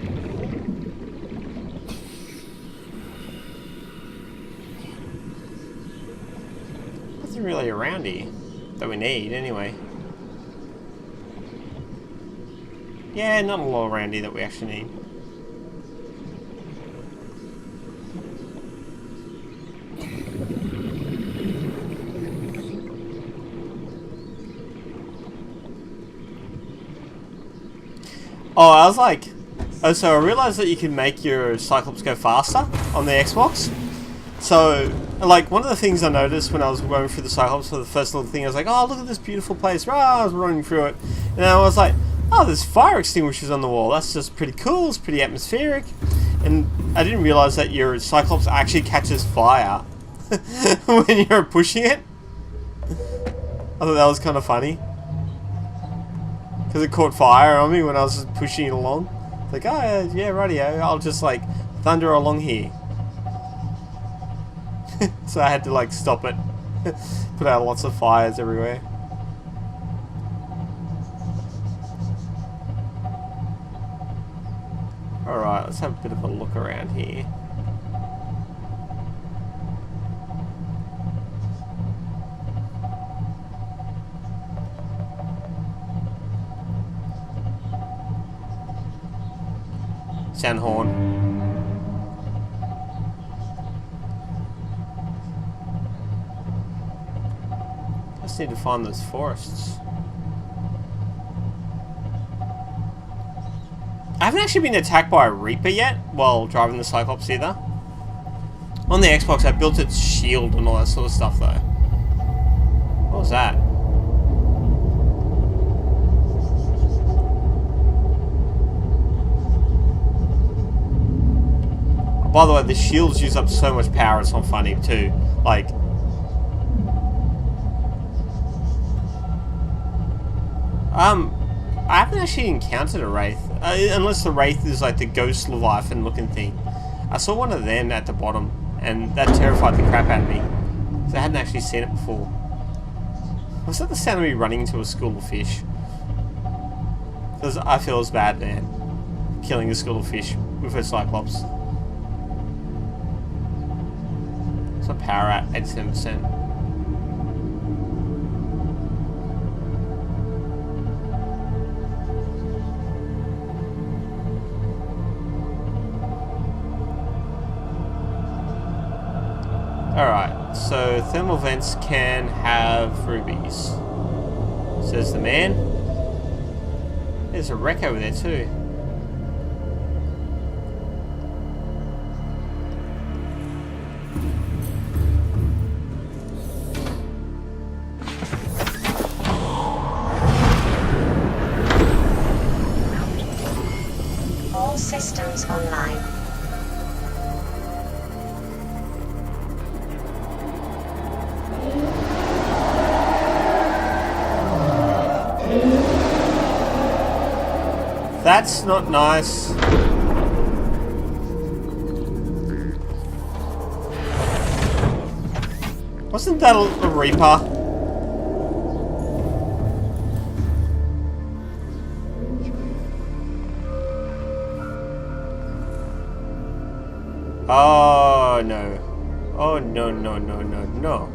Nothing really around here that we need, anyway. Yeah, not a lot around here that we actually need. Oh, I was like... Oh, so I realized that you can make your Cyclops go faster on the Xbox. So, like, one of the things I noticed when I was going through the Cyclops for the first little thing, I was like, oh, look at this beautiful place. Rah, I was running through it. And I was like, oh, there's fire extinguishers on the wall. That's just pretty cool. It's pretty atmospheric. And I didn't realize that your Cyclops actually catches fire when you're pushing it. I thought that was kind of funny. Because it caught fire on me when I was just pushing it along. Like, oh, yeah, rightio. I'll just, like, thunder along here. So I had to, like, stop it. Put out lots of fires everywhere. Alright, let's have a bit of a look around here. Sound horn. Just need to find those forests. I haven't actually been attacked by a Reaper yet while driving the Cyclops either. On the Xbox I built its shield and all that sort of stuff though. What was that? By the way, the shields use up so much power, it's not funny too. Like... I haven't actually encountered a Wraith. Unless the Wraith is like the ghost Leviathan looking thing. I saw one of them at the bottom, and that terrified the crap out of me. So I hadn't actually seen it before. Was that the sound of me running into a school of fish? Because I feel as bad, man. Killing a school of fish with a Cyclops. So power at 87%. Alright, so thermal vents can have rubies, says the man. There's a wreck over there too. All systems online. That's not nice. Wasn't that a Reaper? Oh no. Oh no no no no no.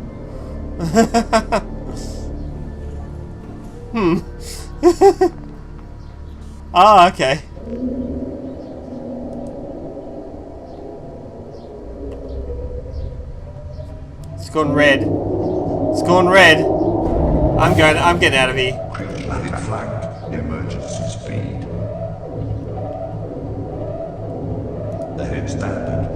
Oh, okay. It's gone red. It's gone red. I'm getting out of here. Planet flagged. Emergency speed. Ahead standard.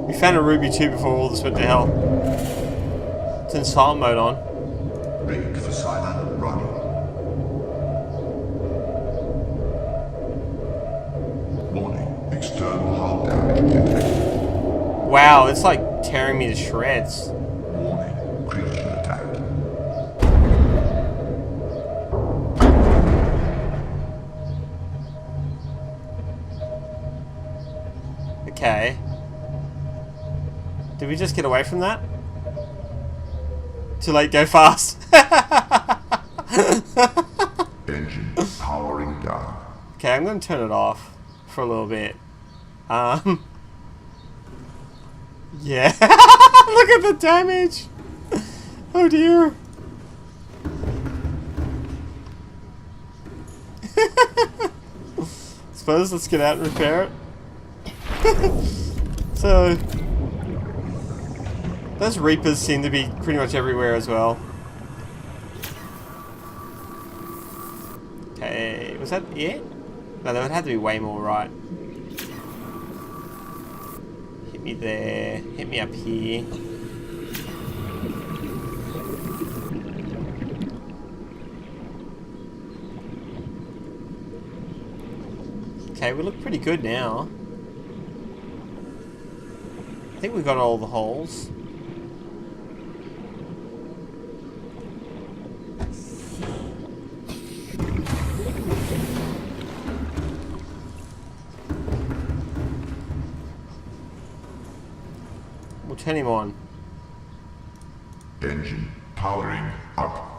We found a ruby too before all this went to hell. It's in silent mode on. Rig for silent running. Warning, external hull damage detected. Wow, it's like tearing me to shreds. Warning, creature attack. Okay. Did we just get away from that? Too late, go fast. Engine powering down. Okay, I'm going to turn it off for a little bit. Yeah. Look at the damage. Oh dear. Suppose let's get out and repair it. So, those Reapers seem to be pretty much everywhere as well. Okay, was that it? No, there would have to be way more, right? Hit me there, hit me up here. Okay, we look pretty good now. I think we got all the holes. We'll turn him on. Engine powering up.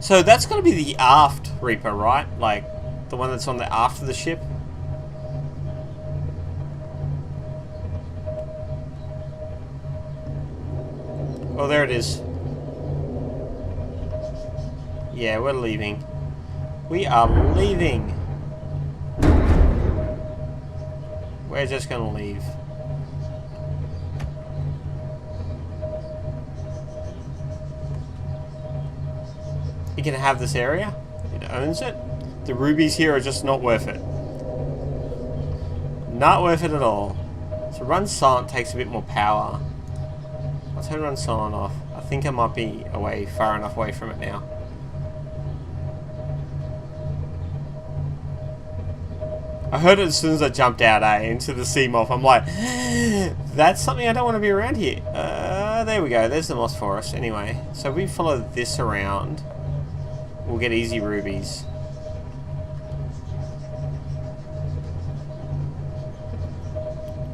So that's got to be the aft Reaper, right? Like, the one that's on the aft of the ship? Oh, there it is. Yeah, we're leaving. We are leaving. We're just gonna leave. You can have this area. It owns it. The rubies here are just not worth it. Not worth it at all. So run silent takes a bit more power. I'll turn run silent off. I think I might be far enough away from it now. I heard it as soon as I jumped out, into the sea moth. I'm like, that's something I don't want to be around here. There we go. There's the moss forest. Anyway, so we follow this around. We'll get easy rubies.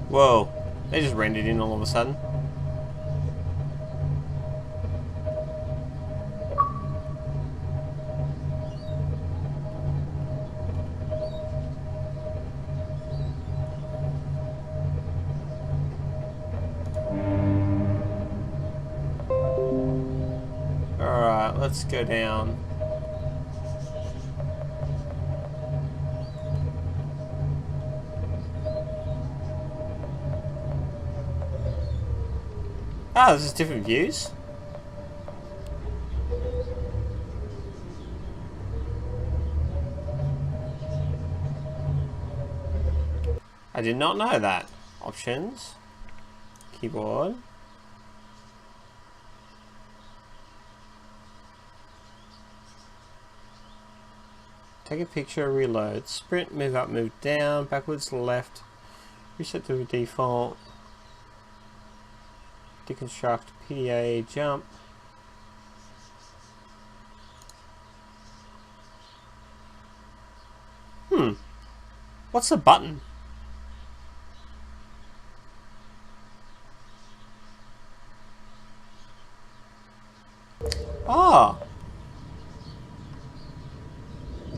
Whoa. They just rendered in all of a sudden. Alright, let's go down. Ah, there's just different views. I did not know that. Options. Keyboard. Take a picture, reload. Sprint, move up, move down, backwards, left. Reset to default. Deconstruct, PDA, jump. What's the button? Ah!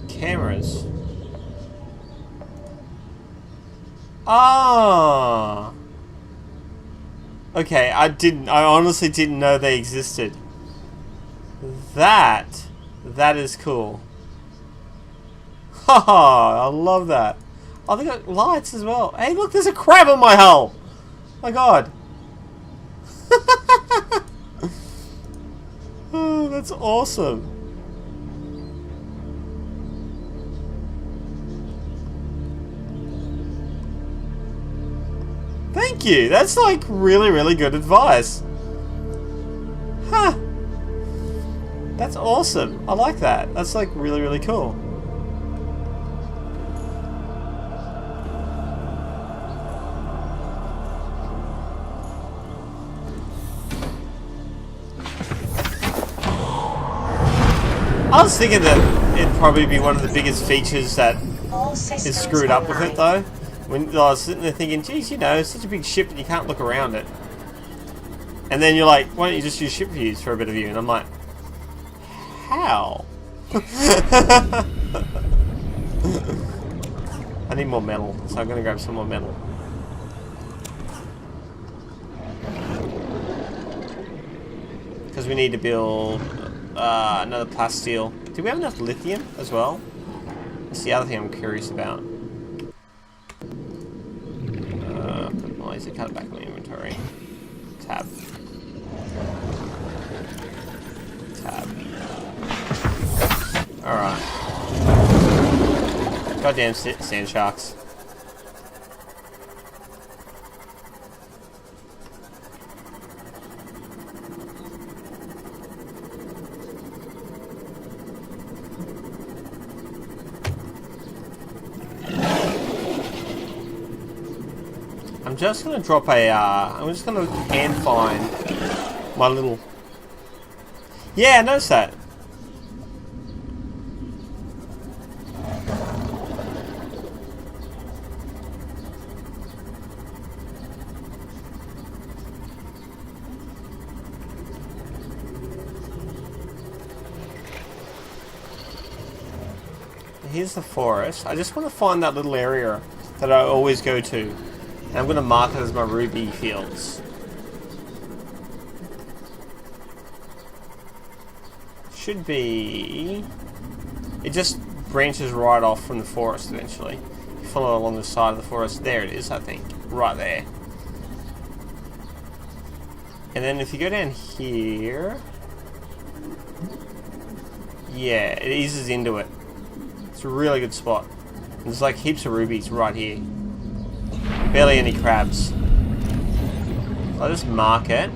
Cameras. Ah! Okay, I honestly didn't know they existed. That is cool. Haha, I love that. Oh, they got lights as well. Hey, look, there's a crab on my hull. My God. Oh, that's awesome. Thank you. That's like really, really good advice. Huh. That's awesome. I like that. That's like really, really cool. I was thinking that it'd probably be one of the biggest features that is screwed up with it, though. When I was sitting there thinking, geez, you know, it's such a big ship and you can't look around it. And then you're like, why don't you just use ship views for a bit of view? And I'm like, how? I need more metal, so I'm going to grab some more metal. Because we need to build another plasteel. Do we have enough lithium as well? That's the other thing I'm curious about. Laser cut back in my inventory. Tab. Tab. Alright. Goddamn sand sharks. I'm just gonna drop a, I'm just gonna hand find my little... Yeah, I noticed that. Here's the forest. I just want to find that little area that I always go to. And I'm going to mark it as my ruby fields. Should be... It just branches right off from the forest eventually. You follow along the side of the forest. There it is, I think. Right there. And then if you go down here... Yeah, it eases into it. It's a really good spot. And there's like heaps of rubies right here. Barely any crabs. So I'll just mark it.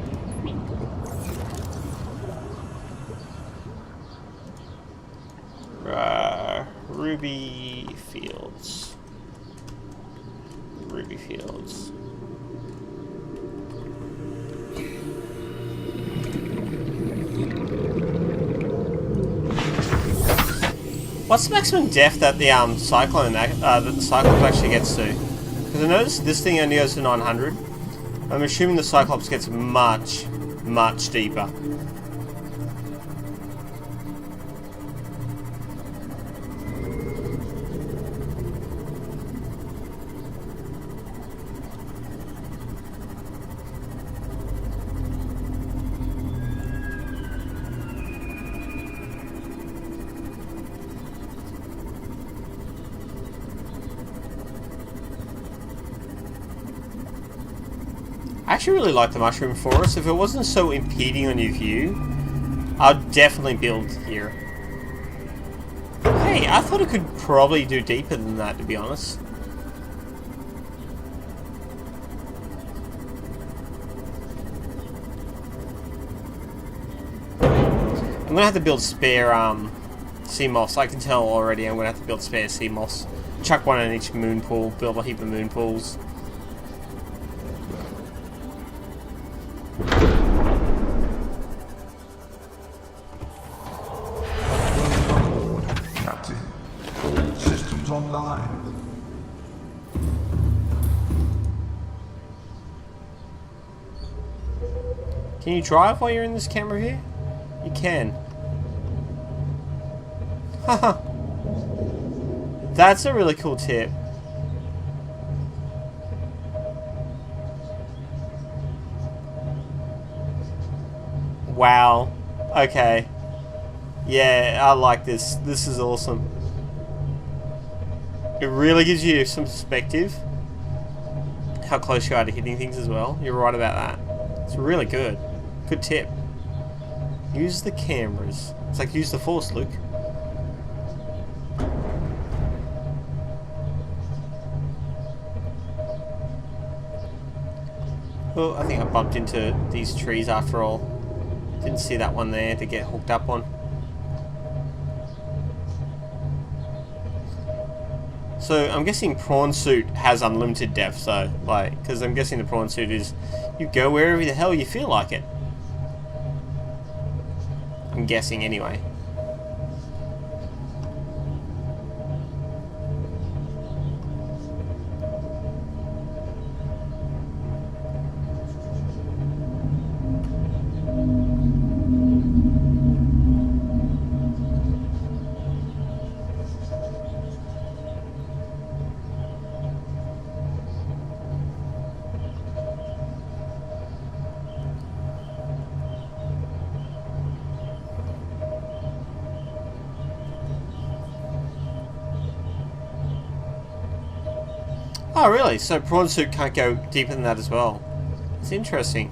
Ruby fields. Ruby fields. What's the maximum depth that the cyclops actually gets to? Because I noticed this thing only goes to 900. I'm assuming the cyclops gets much, much deeper. I actually really like the mushroom forest. If it wasn't so impeding on your view, I'd definitely build here. Hey, I thought it could probably do deeper than that, to be honest. I'm gonna have to build spare sea moss. I can tell already I'm gonna have to build spare sea moss. Chuck one in each moon pool, build a heap of moon pools. Captain, all systems online. Can you drive while you're in this camera view? You can. Haha. That's a really cool tip. Wow. Okay. Yeah, I like this. This is awesome. It really gives you some perspective. How close you are to hitting things as well. You're right about that. It's really good. Good tip. Use the cameras. It's like use the force, Luke. Oh, I think I bumped into these trees after all. Didn't see that one there to get hooked up on. So I'm guessing prawn suit has unlimited depth, so like, because I'm guessing the prawn suit is you go wherever the hell you feel like it. I'm guessing anyway. Oh really? So prawn suit can't go deeper than that as well. It's interesting.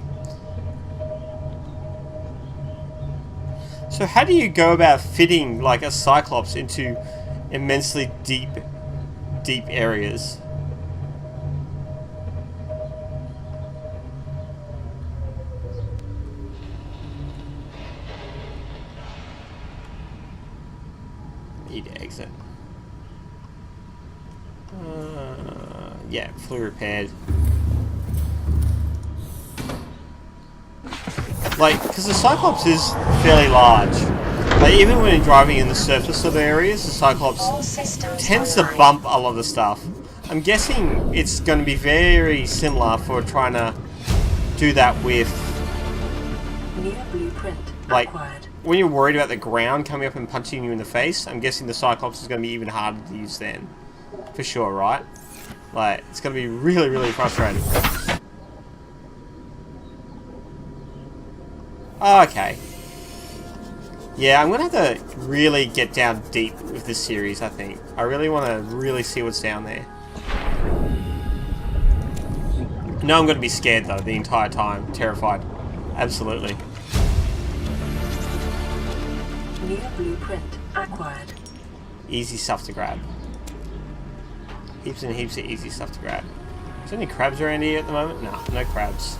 So how do you go about fitting like a cyclops into immensely deep areas? Need to exit. Yeah, fully repaired. Like, because the Cyclops is fairly large. Like, even when you're driving in the surface of areas, the Cyclops tends to bump a lot of stuff. I'm guessing it's going to be very similar for trying to do that with, like, when you're worried about the ground coming up and punching you in the face. I'm guessing the Cyclops is going to be even harder to use then. For sure, right? Like, it's going to be really, really frustrating. Oh, okay. Yeah, I'm going to have to really get down deep with this series, I think. I really want to really see what's down there. No, I'm going to be scared, though, the entire time. Terrified. Absolutely. New blueprint acquired. Easy stuff to grab. Heaps and heaps of easy stuff to grab. Is there any crabs around here at the moment? No, no crabs.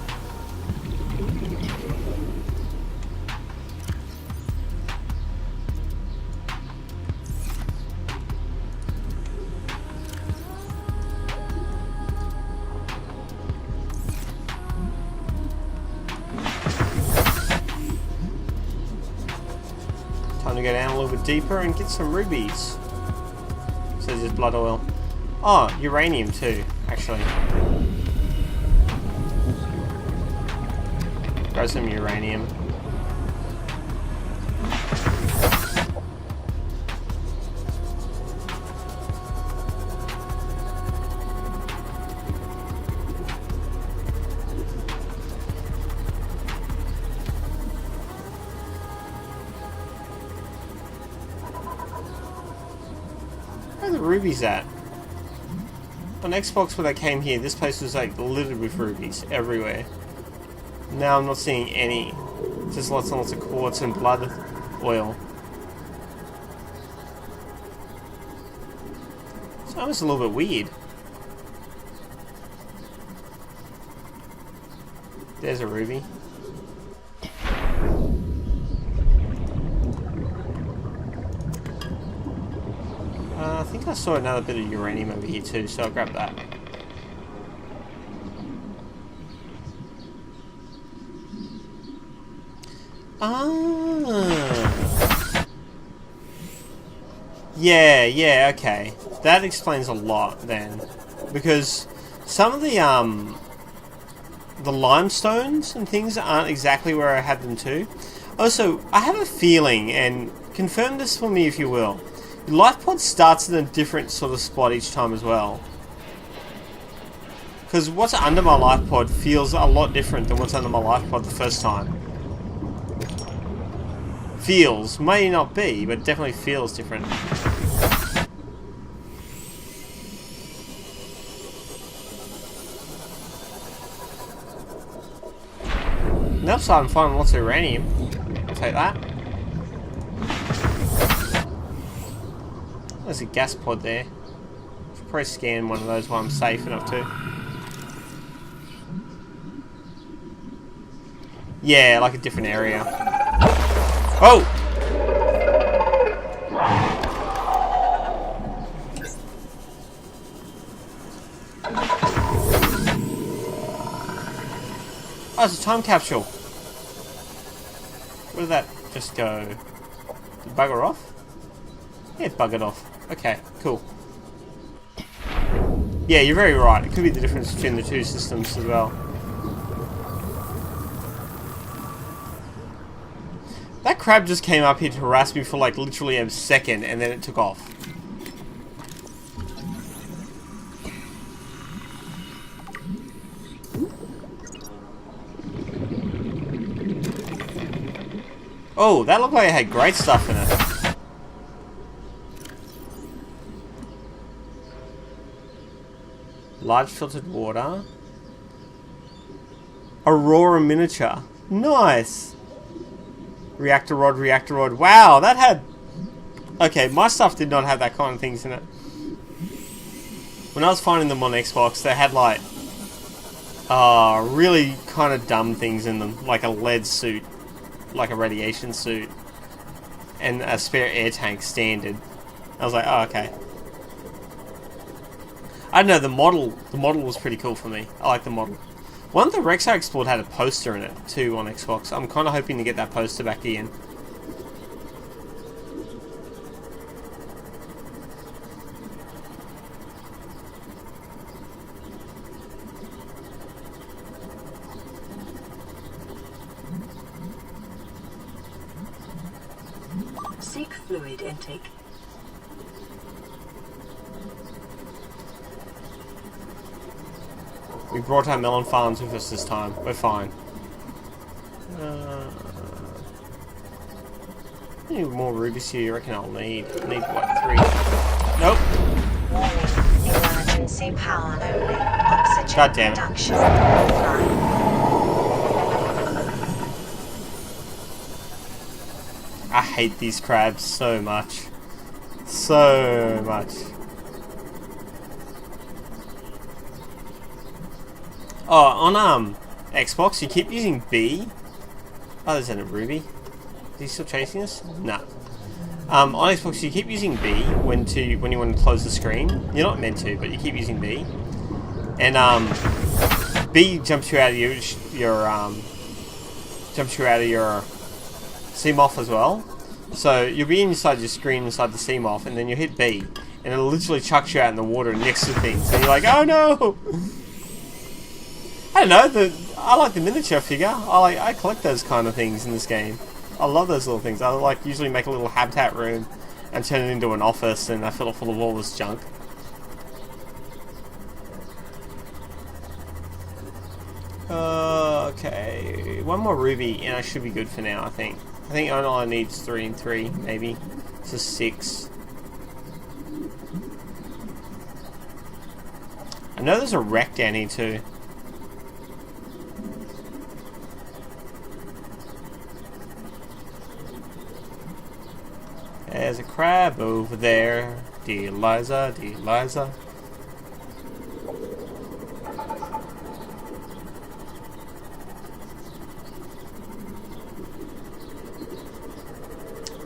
Time to go down a little bit deeper and get some rubies. So there's blood oil. Oh, uranium too, actually. Grab some uranium. Where are the rubies at? On Xbox when I came here, this place was like littered with rubies everywhere. Now I'm not seeing any. Just lots and lots of quartz and blood oil. It's almost a little bit weird. There's a ruby. I think I saw another bit of uranium over here too, so I'll grab that. Ah. Yeah, okay. That explains a lot then. Because some of the limestones and things aren't exactly where I had them too. Also, I have a feeling, and confirm this for me if you will, your life pod starts in a different sort of spot each time as well. Because what's under my life pod feels a lot different than what's under my life pod the first time. Feels, may not be, but definitely feels different. On the upside, I'm finding lots of uranium. I'll take that. There's a gas pod there. Should probably scan one of those while I'm safe enough to. Yeah, like a different area. Oh! Oh, it's a time capsule. Where did that just go? Did it bugger off? Yeah, it buggered off. Okay, cool. Yeah, you're very right. It could be the difference between the two systems as well. That crab just came up here to harass me for like literally a second and then it took off. Oh, that looked like it had great stuff in it. Large filtered water. Aurora miniature. Nice. Reactor rod, reactor rod. Wow, that had... Okay, my stuff did not have that kind of things in it. When I was finding them on Xbox, they had like... really kind of dumb things in them. Like a lead suit. Like a radiation suit. And a spare air tank standard. I was like, oh, okay. I don't know, the model was pretty cool for me. I like the model. One of the Rex I explored had a poster in it too on Xbox. I'm kind of hoping to get that poster back again. Seek fluid intake. We brought our melon farms with us this time. We're fine. I need more rubies here. I reckon I'll need. I need what, 3? Nope. Warning. Emergency power only. Oxygen God damn it. production offline. I hate these crabs so much. So much. Oh, on Xbox, you keep using B. Oh, there's a ruby. Is he still chasing us? No. On Xbox, you keep using B when you want to close the screen. You're not meant to, but you keep using B. And B jumps you out of your CMOF as well. So you'll be inside your screen inside the CMOF, and then you hit B, and it literally chucks you out in the water next to things, and you're like, oh no! I don't know. I like the miniature figure. I collect those kind of things in this game. I love those little things. I like usually make a little habitat room and turn it into an office, and I fill it full of all this junk. Okay, one more ruby, and I should be good for now. I think all I need is 3 and 3, maybe. So 6. I know there's a wreck down here too. There's a crab over there. Dear Liza, dear Liza.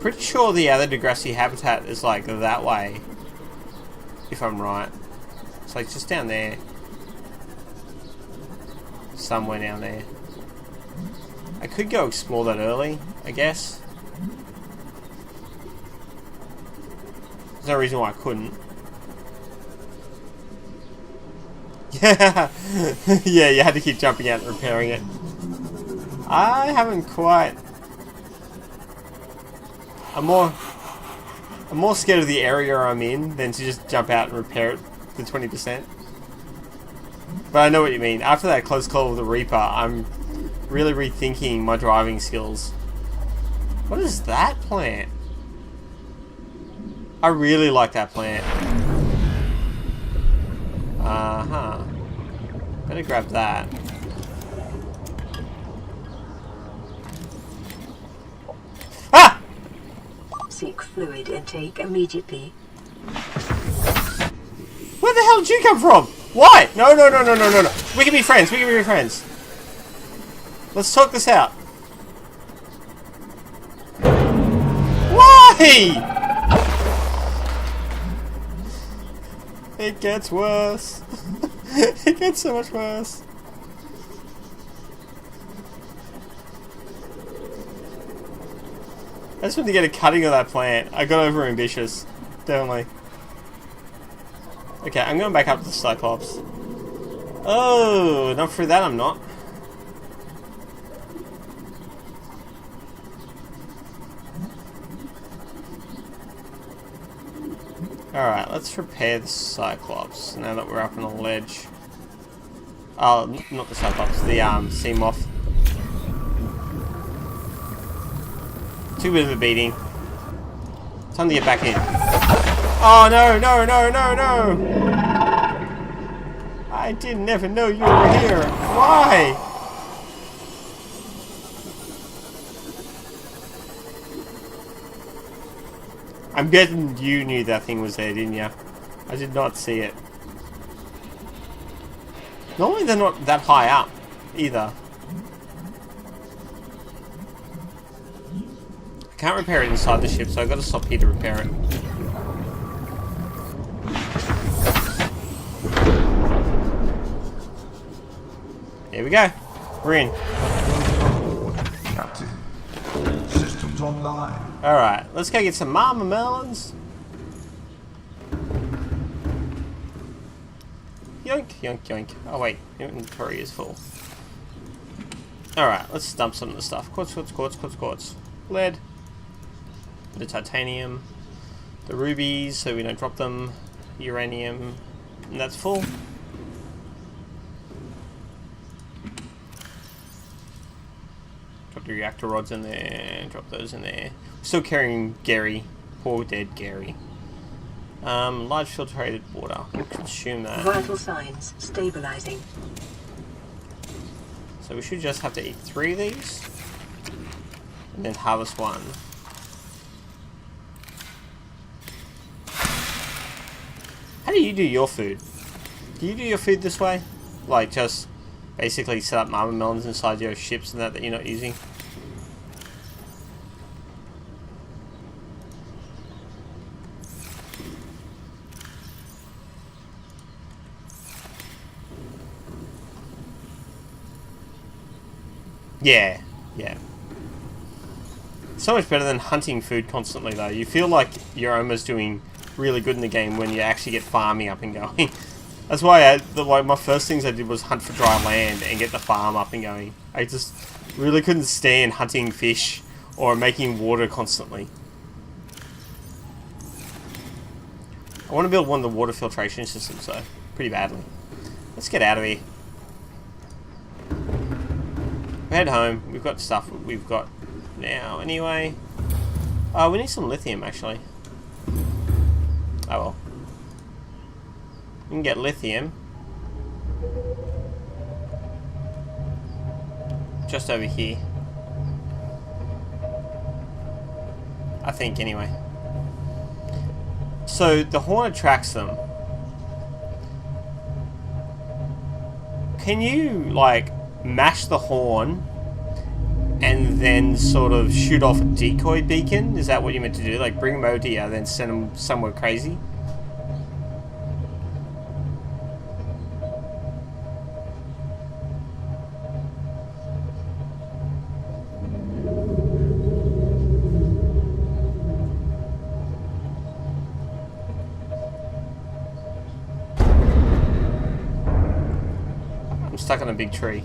Pretty sure the other Degrassi habitat is like that way. If I'm right. It's like just down there. Somewhere down there. I could go explore that early, I guess. There's no reason why I couldn't. Yeah, yeah, you had to keep jumping out and repairing it. I haven't quite. I'm more scared of the area I'm in than to just jump out and repair it to 20%. But I know what you mean. After that close call with the Reaper, I'm really rethinking my driving skills. What is that plant? I really like that plant. Uh-huh. Better grab that. Ah! Seek fluid intake immediately. Where the hell did you come from? Why? No. We can be friends. We can be friends. Let's talk this out. It gets worse. It gets so much worse. I just wanted to get a cutting of that plant. I got over ambitious. Definitely. Okay, I'm going back up to the cyclops. Oh, not through that I'm not. Alright, let's repair the cyclops now that we're up on a ledge. Oh, not the cyclops, the sea moth. Too bit of a beating. Time to get back in. Oh no, no, no, no, no! I didn't ever know you were here. Why? I'm betting you knew that thing was there, didn't you? I did not see it. Normally they're not that high up, either. I can't repair it inside the ship, so I've got to stop here to repair it. There we go. We're in. Captain, all systems online. Alright, let's go get some mama melons. Yoink, yoink, yoink. Oh wait, inventory is full. Alright, let's dump some of the stuff. Quartz, quartz, quartz, quartz, quartz. Lead. The titanium. The rubies, so we don't drop them. Uranium. And that's full. Drop the reactor rods in there. Drop those in there. Still carrying Gary. Poor dead Gary. Large filtrated water. We'll consume that. Vital signs stabilizing. So we should just have to eat 3 of these. And then harvest 1. How do you do your food? Do you do your food this way? Like just basically set up mama melons inside your ships and that you're not using? Yeah, yeah. So much better than hunting food constantly though. You feel like you're almost doing really good in the game when you actually get farming up and going. That's why my first things I did was hunt for dry land and get the farm up and going. I just really couldn't stand hunting fish or making water constantly. I want to build one of the water filtration systems though, pretty badly. Let's get out of here. Head home. We've got stuff we've got now anyway. We need some lithium actually. Oh well. We can get lithium. Just over here. I think anyway. So the horn attracts them. Can you like mash the horn and then sort of shoot off a decoy beacon? Is that what you meant to do? Like bring them over here, then send them somewhere crazy? I'm stuck on a big tree.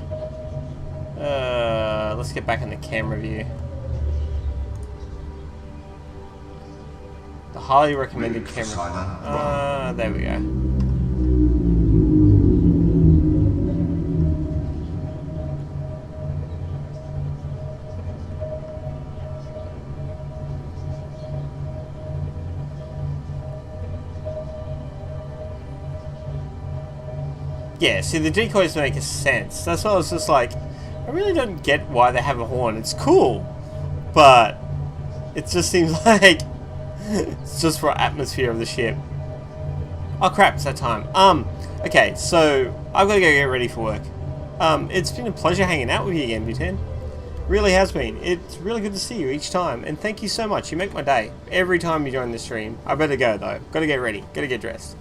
Let's get back in the camera view. The highly recommended camera. There we go. Yeah, see the decoys make sense. That's why I was just like, I really don't get why they have a horn. It's cool, but it just seems like it's just for atmosphere of the ship. Oh crap, it's that time. Okay, so I've got to go get ready for work. It's been a pleasure hanging out with you again, B10. Really has been. It's really good to see you each time, and thank you so much. You make my day every time you join the stream. I better go though. Gotta get ready. Gotta get dressed.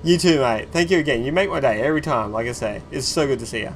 You too, mate. Thank you again. You make my day every time. Like I say, it's so good to see you.